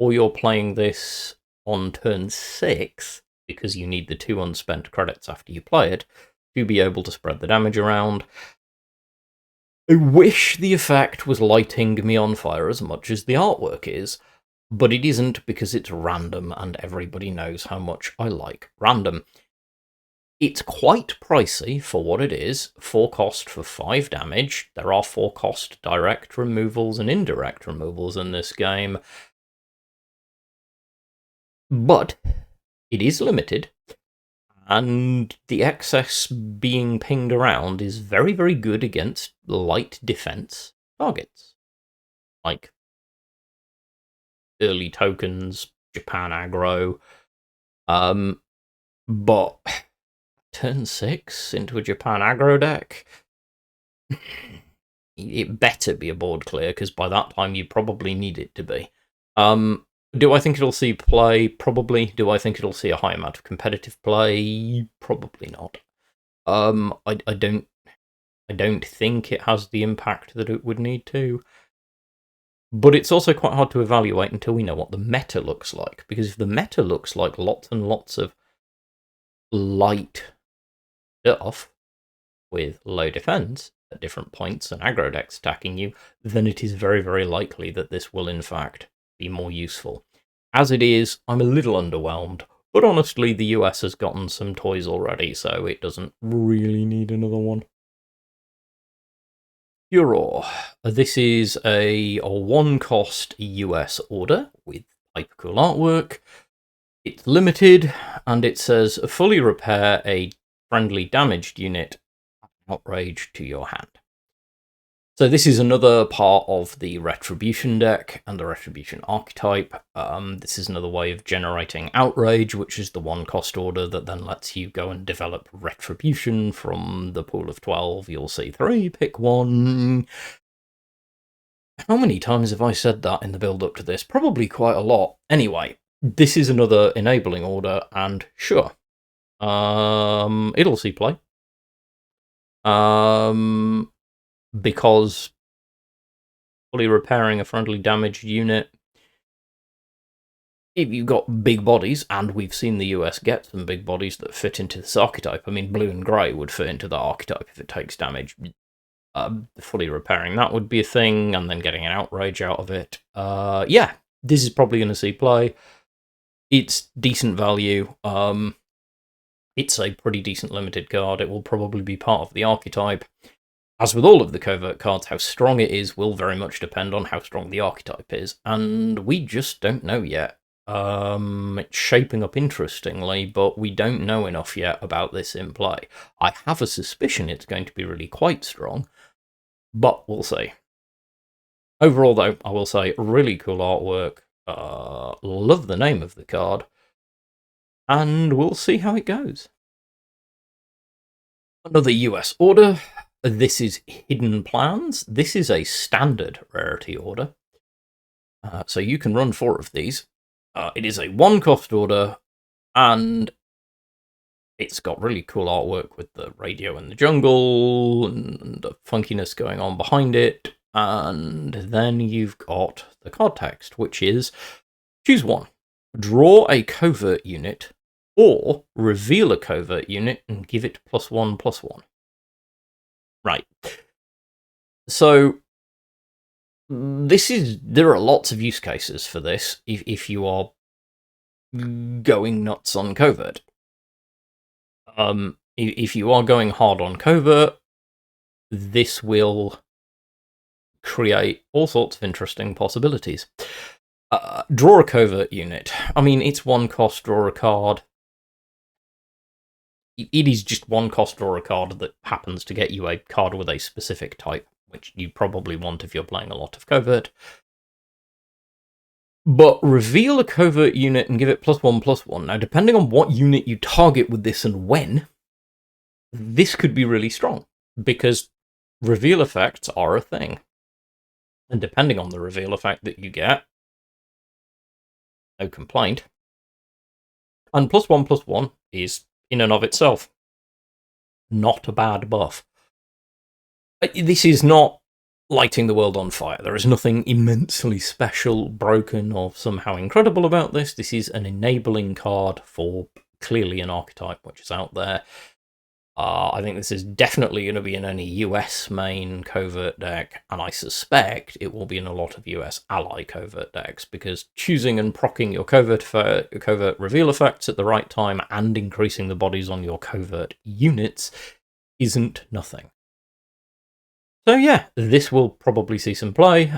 or you're playing this on turn 6, because you need the 2 unspent credits after you play it, to be able to spread the damage around. I wish the effect was lighting me on fire as much as the artwork is, but it isn't, because it's random, and everybody knows how much I like random. It's quite pricey for what it is. 4 cost for 5 damage. There are 4 cost direct removals and indirect removals in this game. But it is limited, and the excess being pinged around is very, very good against light defense targets, like early tokens, Japan aggro. But turn 6 into a Japan aggro deck, it better be a board clear, because by that time you probably need it to be. Do I think it'll see play? Probably. Do I think it'll see a high amount of competitive play? Probably not. I don't think it has the impact that it would need to. But it's also quite hard to evaluate until we know what the meta looks like, because if the meta looks like lots and lots of light stuff with low defense at different points and aggro decks attacking you, then it is very, very likely that this will in fact be more useful. As it is, I'm a little underwhelmed, but honestly the US has gotten some toys already, so it doesn't really need another one. Furor. This is a 1 cost US order with hyper cool artwork. It's limited, and it says fully repair a friendly damaged unit, outrage to your hand. So this is another part of the Retribution deck and the Retribution archetype. This is another way of generating outrage, which is the 1 cost order that then lets you go and develop Retribution from the pool of 12. You'll see 3, pick 1. How many times have I said that in the build-up to this? Probably quite a lot. Anyway, this is another enabling order, and sure, it'll see play. Because fully repairing a friendly damaged unit, if you've got big bodies, and we've seen the US get some big bodies that fit into this archetype. I mean, blue and grey would fit into that archetype if it takes damage. Fully repairing that would be a thing, and then getting an outrage out of it. Yeah, this is probably going to see play. It's decent value. It's a pretty decent limited card. It will probably be part of the archetype. As with all of the covert cards, how strong it is will very much depend on how strong the archetype is, and we just don't know yet. It's shaping up interestingly, but we don't know enough yet about this in play. I have a suspicion it's going to be really quite strong, but we'll see. Overall, though, I will say really cool artwork. Love the name of the card, and we'll see how it goes. Another US order. This is Hidden Plans. This is a standard rarity order, so you can run 4 of these. It is a 1-cost order, and it's got really cool artwork with the radio in the jungle and the funkiness going on behind it. And then you've got the card text, which is, choose one. Draw a covert unit, or reveal a covert unit and give it +1/+1. Right. So, there are lots of use cases for this if you are going nuts on covert. If you are going hard on covert, this will create all sorts of interesting possibilities. Draw a covert unit. I mean, it's 1 cost, draw a card. It is just 1 cost, draw a card that happens to get you a card with a specific type, which you probably want if you're playing a lot of covert. But reveal a covert unit and give it +1/+1. Now, depending on what unit you target with this and when, this could be really strong, because reveal effects are a thing. And depending on the reveal effect that you get, no complaint. And +1/+1 is, in and of itself, not a bad buff. This is not lighting the world on fire. There is nothing immensely special, broken, or somehow incredible about this. This is an enabling card for clearly an archetype which is out there. I think this is definitely going to be in any US main covert deck, and I suspect it will be in a lot of US ally covert decks, because choosing and proccing your covert reveal effects at the right time and increasing the bodies on your covert units isn't nothing. So yeah, this will probably see some play.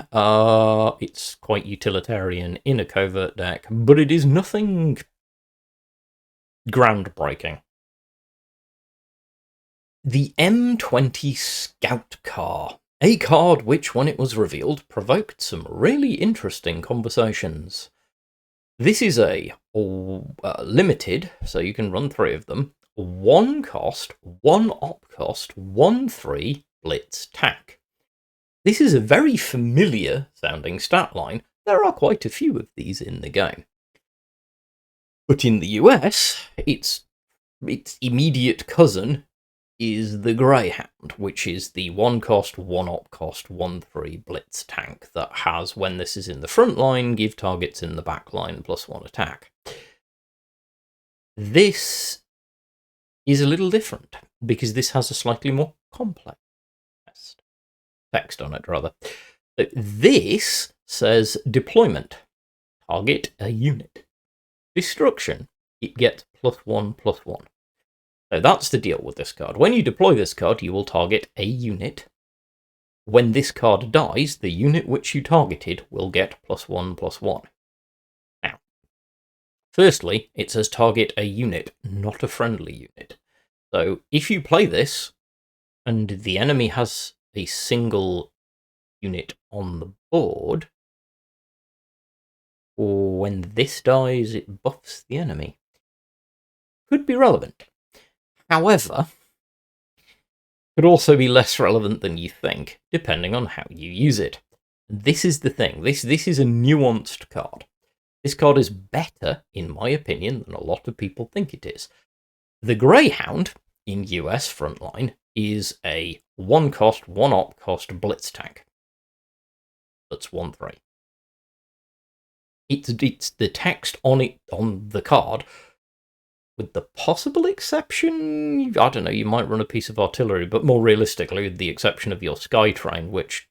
It's quite utilitarian in a covert deck, but it is nothing groundbreaking. The M20 Scout Car, a card which, when it was revealed, provoked some really interesting conversations. This is a limited, so you can run 3 of them, 1 cost, 1 op cost, 1/3 Blitz tank. This is a very familiar sounding stat line. There are quite a few of these in the game. But in the US, its immediate cousin is the Greyhound, which is the 1 cost, 1 op cost, 1/3 Blitz tank that has, when this is in the front line, give targets in the back line +1 attack. This is a little different, because this has a slightly more complex text on it, rather. So this says deployment, target a unit. Destruction, it gets +1/+1. So that's the deal with this card. When you deploy this card, you will target a unit. When this card dies, the unit which you targeted will get +1/+1. Now, firstly, it says target a unit, not a friendly unit. So if you play this, and the enemy has a single unit on the board, when this dies, it buffs the enemy. Could be relevant. However, could also be less relevant than you think, depending on how you use it. This is the thing. This is a nuanced card. This card is better, in my opinion, than a lot of people think it is. The Greyhound, in US frontline, is a 1 cost, 1 op cost Blitz tank. That's 1/3. It's the text on the card, with the possible exception, I don't know, you might run a piece of artillery, but more realistically, with the exception of your Sky Train, which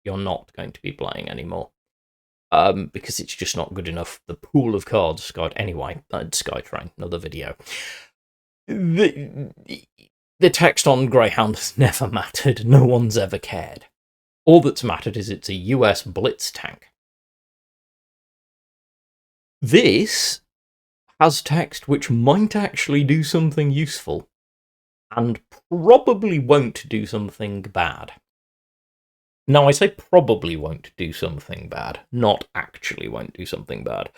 you're not going to be playing anymore. Because it's just not good enough. The pool of cards, anyway, Sky Train, another video. The text on Greyhound has never mattered. No one's ever cared. All that's mattered is it's a US Blitz tank. This has text which might actually do something useful, and probably won't do something bad. Now, I say probably won't do something bad, not actually won't do something bad.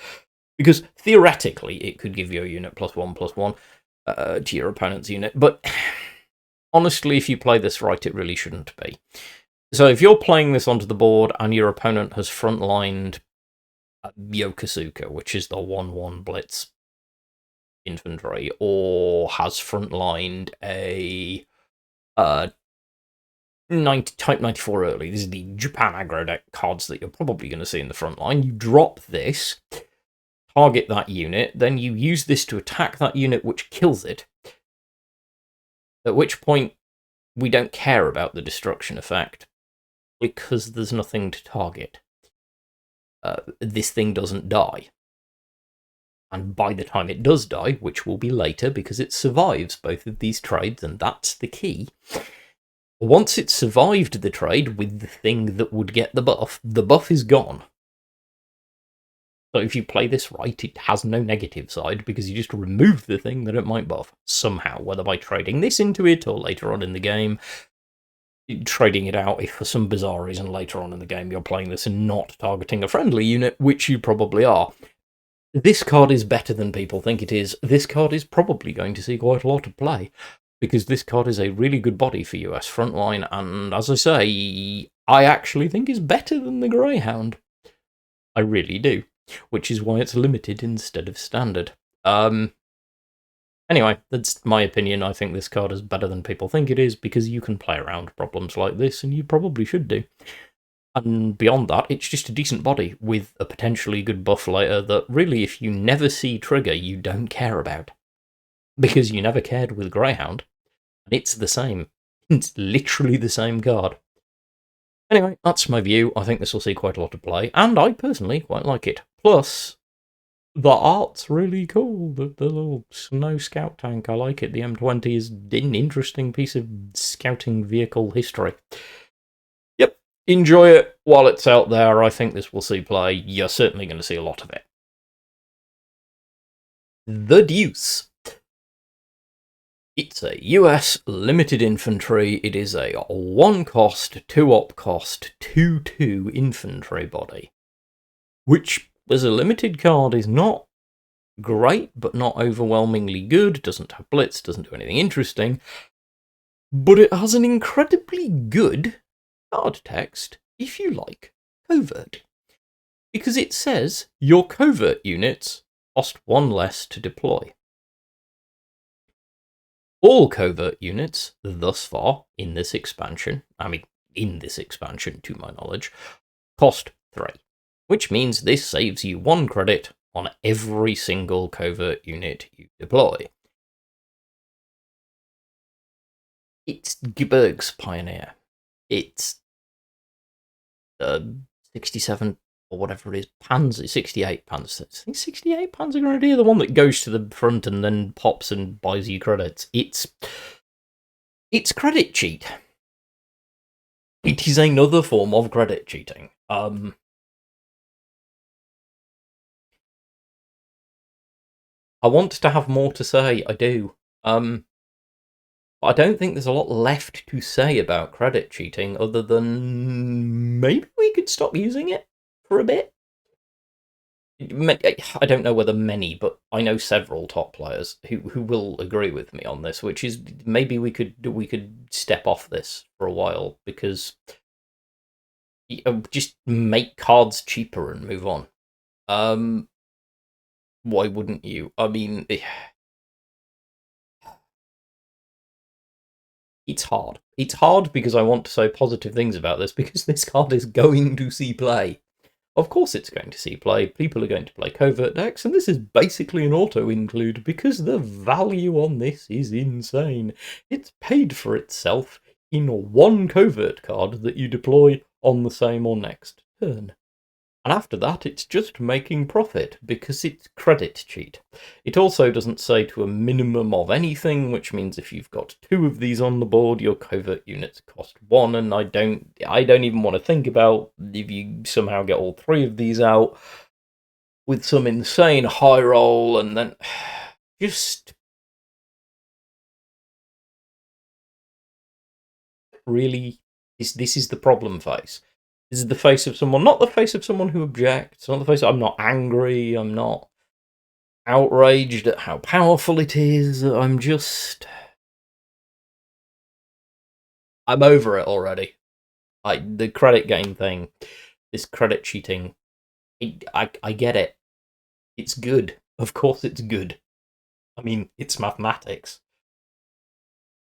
Because theoretically, it could give you a unit +1/+1 to your opponent's unit, but honestly, if you play this right, it really shouldn't be. So if you're playing this onto the board and your opponent has frontlined Yokosuka, which is the 1/1 Blitz infantry, or has frontlined a Type 94 early, this is the Japan aggro deck cards that you're probably going to see in the front line, you drop this, target that unit, then you use this to attack that unit which kills it, at which point we don't care about the destruction effect, because there's nothing to target. This thing doesn't die. And by the time it does die, which will be later because it survives both of these trades, and that's the key, once it's survived the trade with the thing that would get the buff is gone. So if you play this right, it has no negative side, because you just remove the thing that it might buff somehow, whether by trading this into it, or later on in the game, trading it out if for some bizarre reason later on in the game you're playing this and not targeting a friendly unit, which you probably are. This card is better than people think it is. This card is probably going to see quite a lot of play, because this card is a really good body for US frontline, and as I say, I actually think is better than the Greyhound. I really do, which is why it's limited instead of standard. Anyway, that's my opinion. I think this card is better than people think it is, because you can play around problems like this, and you probably should do. And beyond that, it's just a decent body with a potentially good buff later that really, if you never see trigger, you don't care about. Because you never cared with Greyhound. And it's the same. It's literally the same card. Anyway, that's my view. I think this will see quite a lot of play, and I personally quite like it. Plus, the art's really cool. The little snow scout tank, I like it. The M20 is an interesting piece of scouting vehicle history. Yep, enjoy it while it's out there. I think this will see play. You're certainly going to see a lot of it. The Deuce. It's a US limited infantry. It is a 1-cost, 2-op cost, 2/2 infantry body, which, as a limited card, is not great, but not overwhelmingly good. Doesn't have Blitz, doesn't do anything interesting, but it has an incredibly good card text, if you like, covert. Because it says your covert units cost 1 less to deploy. All covert units, thus far, in this expansion, to my knowledge, cost 3. Which means this saves you 1 credit on every single covert unit you deploy. It's Gebirgs Pioneer. It's 67 or whatever it is, Panzer, 68 Panzer. I think 68 Panzer Grenadier, the one that goes to the front and then pops and buys you credits. It's credit cheat. It is another form of credit cheating. I want to have more to say, I do. But I don't think there's a lot left to say about credit cheating, other than maybe we could stop using it for a bit. I don't know whether many, but I know several top players who will agree with me on this, which is maybe we could step off this for a while, because just make cards cheaper and move on. Why wouldn't you? I mean, it's hard. It's hard because I want to say positive things about this, because this card is going to see play. Of course it's going to see play. People are going to play covert decks, and this is basically an auto-include, because the value on this is insane. It's paid for itself in 1 covert card that you deploy on the same or next turn. And after that, it's just making profit, because it's credit cheat. It also doesn't say to a minimum of anything, which means if you've got 2 of these on the board, your covert units cost 1, and I don't even want to think about if you somehow get all 3 of these out. with some insane high roll, and then just really, this is the problem face. This is the face of someone, not the face of someone who objects, not the face I'm not angry, I'm not outraged at how powerful it is, I'm over it already. The credit game thing, this credit cheating, I get it. It's good. Of course it's good. I mean, it's mathematics.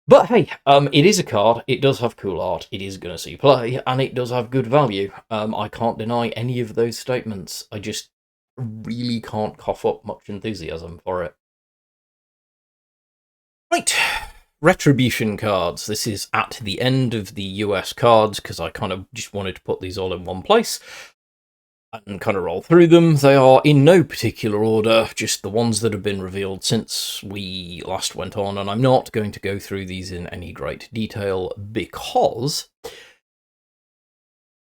But hey, it is a card, it does have cool art, it is going to see play, and it does have good value. I can't deny any of those statements. I just really can't cough up much enthusiasm for it. Right, Retribution cards. This is at the end of the US cards, because I kind of just wanted to put these all in one place and kind of roll through them. They are in no particular order, just the ones that have been revealed since we last went on, and I'm not going to go through these in any great detail because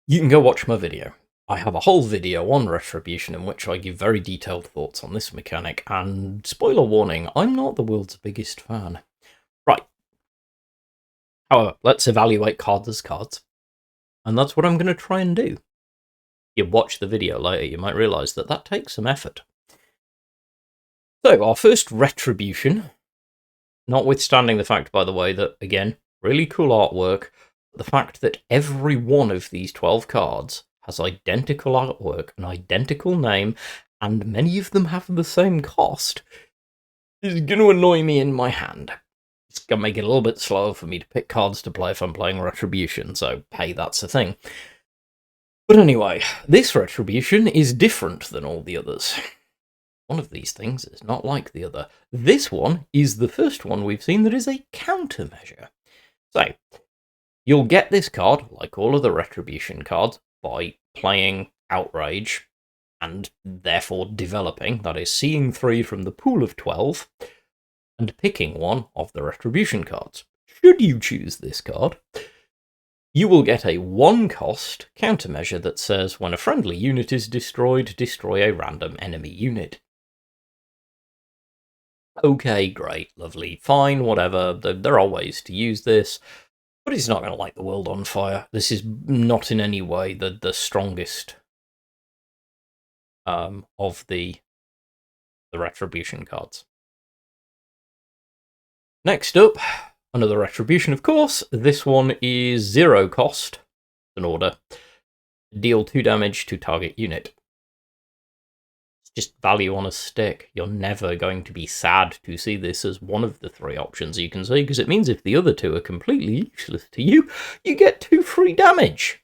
you can go watch my video. I have a whole video on Retribution in which I give very detailed thoughts on this mechanic, and spoiler warning, I'm not the world's biggest fan. Right. However, let's evaluate cards as cards, and that's what I'm going to try and do. You watch the video later, you might realise that that takes some effort. So, our first Retribution, notwithstanding the fact, by the way, that, again, really cool artwork, the fact that every one of these 12 cards has identical artwork, an identical name, and many of them have the same cost, is going to annoy me in my hand. It's going to make it a little bit slower for me to pick cards to play if I'm playing Retribution, so hey, that's the thing. But anyway, this Retribution is different than all the others. One of these things is not like the other. This one is the first one we've seen that is a countermeasure. So, you'll get this card, like all of the Retribution cards, by playing Outrage, and therefore developing, that is, seeing 3 from the pool of 12, and picking one of the Retribution cards. Should you choose this card, you will get a 1-cost countermeasure that says, when a friendly unit is destroyed, destroy a random enemy unit. Okay, great, lovely, fine, whatever, there are ways to use this, but it's not going to light the world on fire. This is not in any way the strongest of the Retribution cards. Next up, another Retribution, of course. This one is 0 cost, an order. Deal 2 damage to target unit. It's just value on a stick. You're never going to be sad to see this as one of the 3 options you can see, because it means if the other 2 are completely useless to you, you get 2 free damage.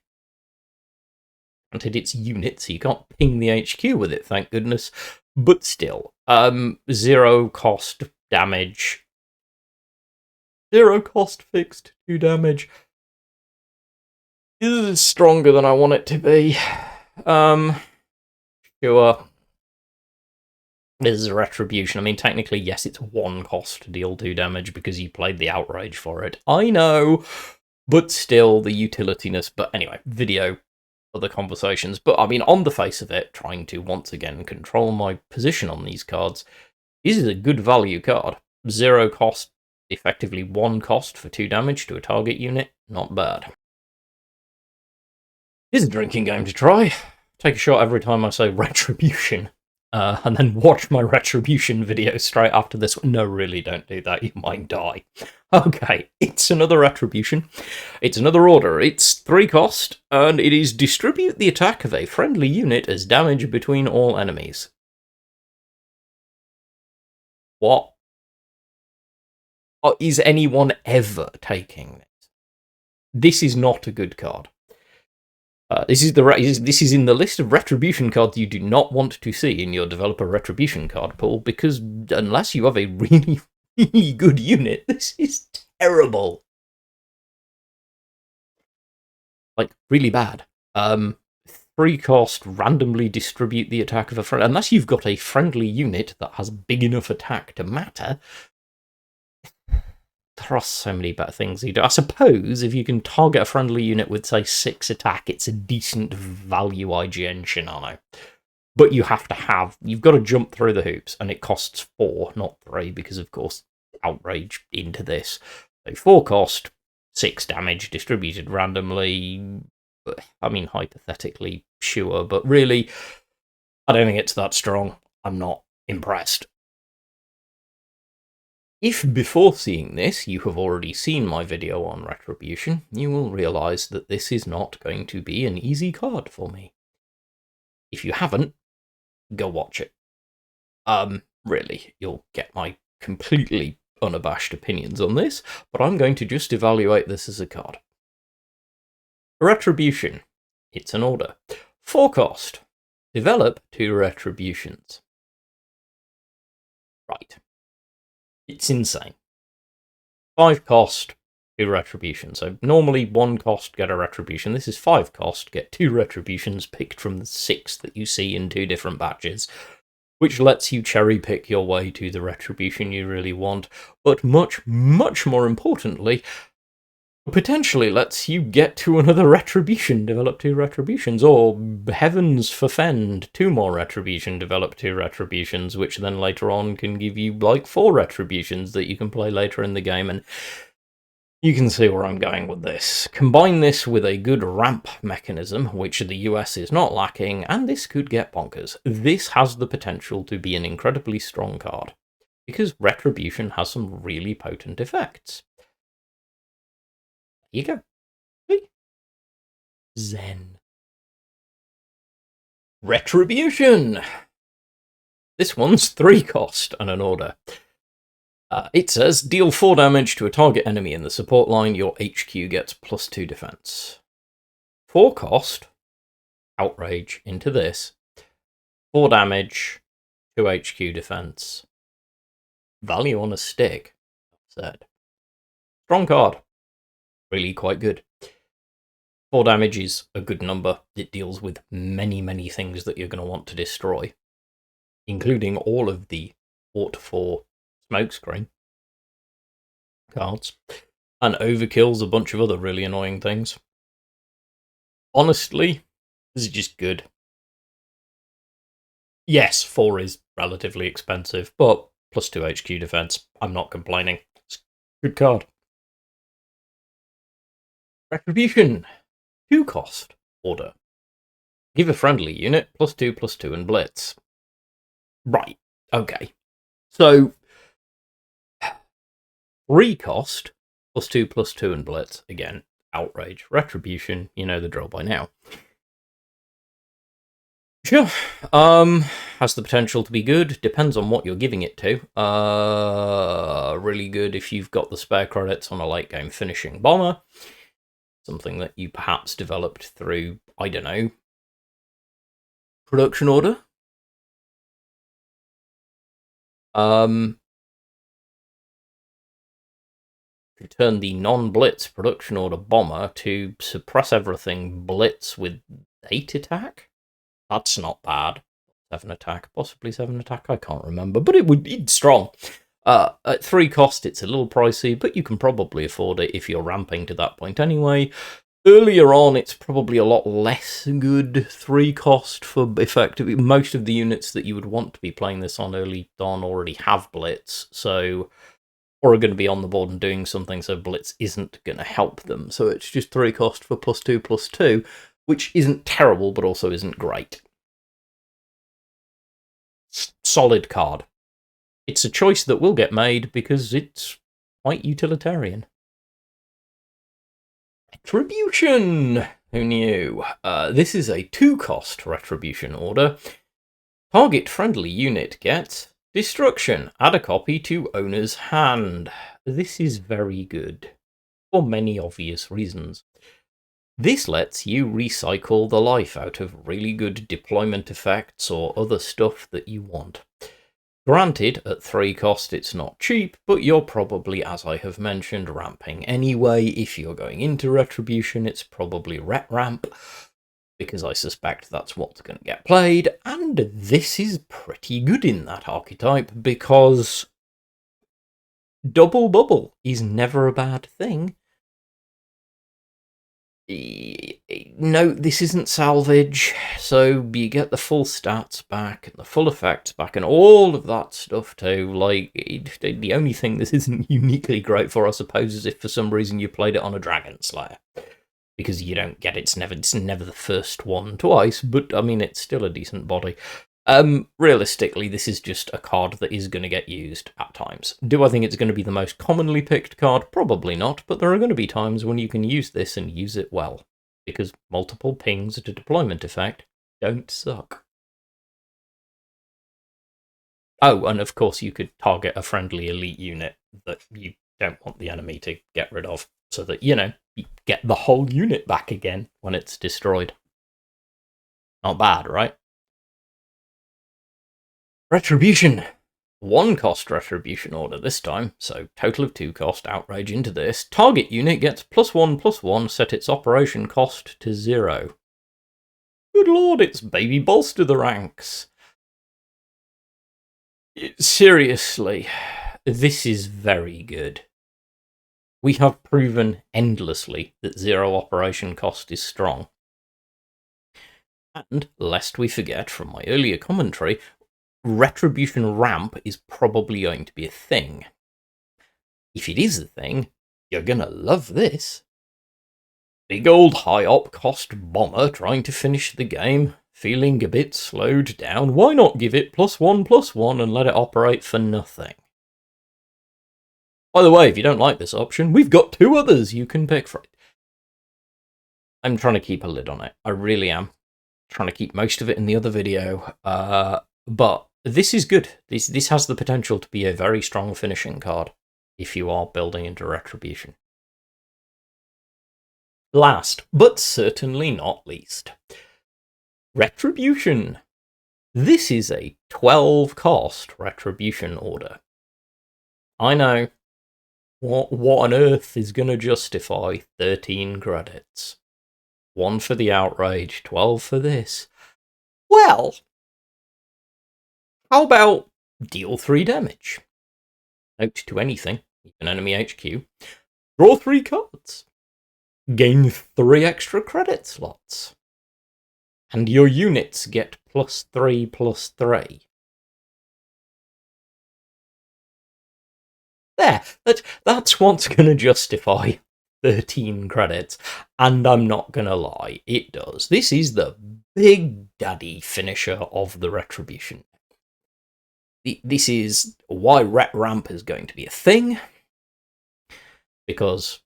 Granted, it's units, so you can't ping the HQ with it, thank goodness. But still, 0 cost damage. 0 cost fixed, 2 damage. This is stronger than I want it to be. Sure. This is a Retribution. I mean, technically, yes, it's 1 cost to deal 2 damage because you played the Outrage for it. I know, but still, the utilitiness. But anyway, video, other conversations. But I mean, on the face of it, trying to once again control my position on these cards, this is a good value card. 0 cost. Effectively 1 cost for 2 damage to a target unit, not bad. Here's a drinking game to try. Take a shot every time I say Retribution, and then watch my Retribution video straight after this. No, really, don't do that, you might die. Okay, it's another Retribution. It's another order. It's 3 cost, and it is distribute the attack of a friendly unit as damage between all enemies. What? Is anyone ever taking this? This is not a good card. This is in the list of Retribution cards you do not want to see in your developer Retribution card pool, because unless you have a really, really good unit, this is terrible. Like, really bad. 3 cost, randomly distribute the attack of a friend. Unless you've got a friendly unit that has big enough attack to matter, there are so many better things you do. I suppose if you can target a friendly unit with, say, 6 attack, it's a decent value IGN scenario. but you've got to jump through the hoops, and it costs 4, not 3, because of course outrage into this. So 4 cost, 6 damage distributed randomly. I mean, hypothetically, sure, but really, I don't think it's that strong. I'm not impressed. If before seeing this you have already seen my video on Retribution, you will realise that this is not going to be an easy card for me. If you haven't, go watch it. Really, you'll get my completely unabashed opinions on this, but I'm going to just evaluate this as a card. Retribution. It's an order. 4 cost. Develop 2 Retributions. Right. It's insane. 5 cost, 2 Retributions. So normally 1 cost, get a Retribution. This is 5 cost, get 2 Retributions picked from the 6 that you see in 2 different batches, which lets you cherry pick your way to the Retribution you really want, but much, much more importantly, potentially lets you get to another Retribution, develop 2 Retributions, or heavens forfend, 2 more Retribution, develop 2 Retributions, which then later on can give you like 4 Retributions that you can play later in the game, and you can see where I'm going with this. Combine this with a good ramp mechanism, which the US is not lacking, and this could get bonkers. This has the potential to be an incredibly strong card, because Retribution has some really potent effects. Here you go. Zen. Retribution! This one's 3 cost and an order. It says, deal 4 damage to a target enemy in the support line, your HQ gets +2 defense. 4 cost, outrage into this, 4 damage, 2 HQ defense. Value on a stick, said. Strong card. Really quite good. 4 damage is a good number. It deals with many, many things that you're going to want to destroy, including all of the Port 4 smokescreen cards, and overkills a bunch of other really annoying things. Honestly, this is just good. Yes, 4 is relatively expensive, but +2 HQ defense, I'm not complaining. It's a good card. Retribution. 2 cost order. Give a friendly unit +2/+2 and Blitz. Right, okay. So 3 cost +2/+2 and Blitz. Again, outrage. Retribution, you know the drill by now. Sure. Has the potential to be good. Depends on what you're giving it to. Really good if you've got the spare credits on a late game finishing bomber. Something that you perhaps developed through, I don't know, production order. Turn the non-blitz production order bomber to suppress everything blitz with 8 attack. That's not bad. 7 attack, possibly 7 attack. I can't remember, but it's strong. At 3 cost, it's a little pricey, but you can probably afford it if you're ramping to that point anyway. Earlier on, it's probably a lot less good 3 cost for effectively most of the units that you would want to be playing this on early on already have Blitz, so or are going to be on the board and doing something, so Blitz isn't going to help them. So it's just 3 cost for +2/+2, which isn't terrible, but also isn't great. Solid card. It's a choice that will get made because it's quite utilitarian. Retribution! Who knew? This is a 2 cost Retribution order. Target friendly unit gets Destruction. Add a copy to owner's hand. This is very good, for many obvious reasons. This lets you recycle the life out of really good deployment effects or other stuff that you want. Granted, at 3 cost it's not cheap, but you're probably, as I have mentioned, ramping anyway. If you're going into Retribution, it's probably ramp, because I suspect that's what's going to get played, and this is pretty good in that archetype, because double bubble is never a bad thing. no, this isn't salvage, so you get the full stats back, and the full effects back, and all of that stuff too. Like, the only thing this isn't uniquely great for, I suppose, is if for some reason you played it on a Dragon Slayer. Because you don't get it's never the first one twice, but I mean, it's still a decent body. Realistically, this is just a card that is going to get used at times. Do I think it's going to be the most commonly picked card? Probably not, but there are going to be times when you can use this and use it well. Because multiple pings to deployment effect don't suck. Oh, and of course you could target a friendly elite unit that you don't want the enemy to get rid of, so that, you know, you get the whole unit back again when it's destroyed. Not bad, right? Retribution. 1 cost Retribution order this time, so total of 2 cost, outrage into this. Target unit gets +1/+1, set its operation cost to 0. Good lord, it's baby bolster the ranks. Seriously, this is very good. We have proven endlessly that 0 operation cost is strong. And, lest we forget from my earlier commentary, Retribution ramp is probably going to be a thing. If it is a thing, you're gonna love this. Big old high op cost bomber trying to finish the game, feeling a bit slowed down. Why not give it +1/+1 and let it operate for nothing? By the way, if you don't like this option, we've got 2 others you can pick from it. I'm trying to keep a lid on it. I really am. Trying to keep most of it in the other video. But this is good. This has the potential to be a very strong finishing card if you are building into Retribution. Last, but certainly not least, Retribution. This is a 12 cost Retribution order. I know. What on earth is going to justify 13 credits? 1 for the outrage, 12 for this. Well, how about deal 3 damage? Note to anything, even enemy HQ. Draw 3 cards. Gain 3 extra credit slots. And your units get +3/+3. There, that's what's going to justify 13 credits. And I'm not going to lie, it does. This is the big daddy finisher of the Retribution. This is why Ret Ramp is going to be a thing, because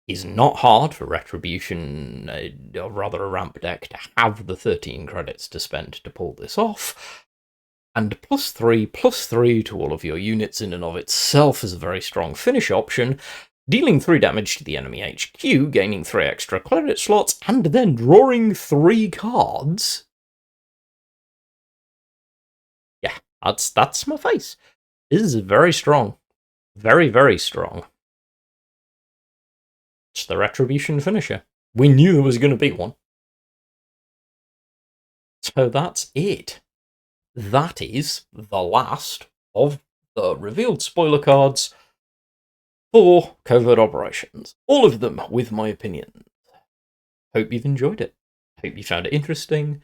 it's not hard for Retribution, or rather a ramp deck, to have the 13 credits to spend to pull this off, and +3/+3 to all of your units in and of itself is a very strong finish option, dealing 3 damage to the enemy HQ, gaining 3 extra credit slots, and then drawing 3 cards. Yeah, that's my face. This is very strong. Very, very strong. It's the Retribution finisher. We knew there was going to be one. So that's it. That is the last of the revealed spoiler cards for Covert Operations. All of them with my opinions. Hope you've enjoyed it. Hope you found it interesting.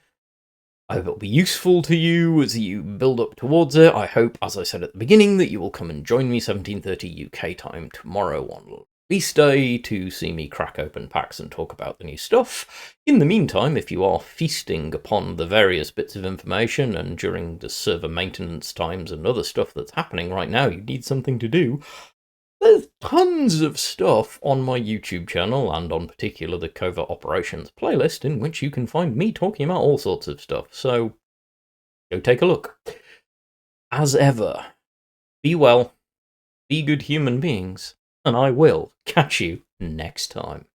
I hope it'll be useful to you as you build up towards it. I hope, as I said at the beginning, that you will come and join me 17:30 UK time tomorrow on release day to see me crack open packs and talk about the new stuff. In the meantime, if you are feasting upon the various bits of information and during the server maintenance times and other stuff that's happening right now, you need something to do, there's tons of stuff on my YouTube channel and on particular the Covert Operations playlist in which you can find me talking about all sorts of stuff, so go take a look. As ever, be well, be good human beings, and I will catch you next time.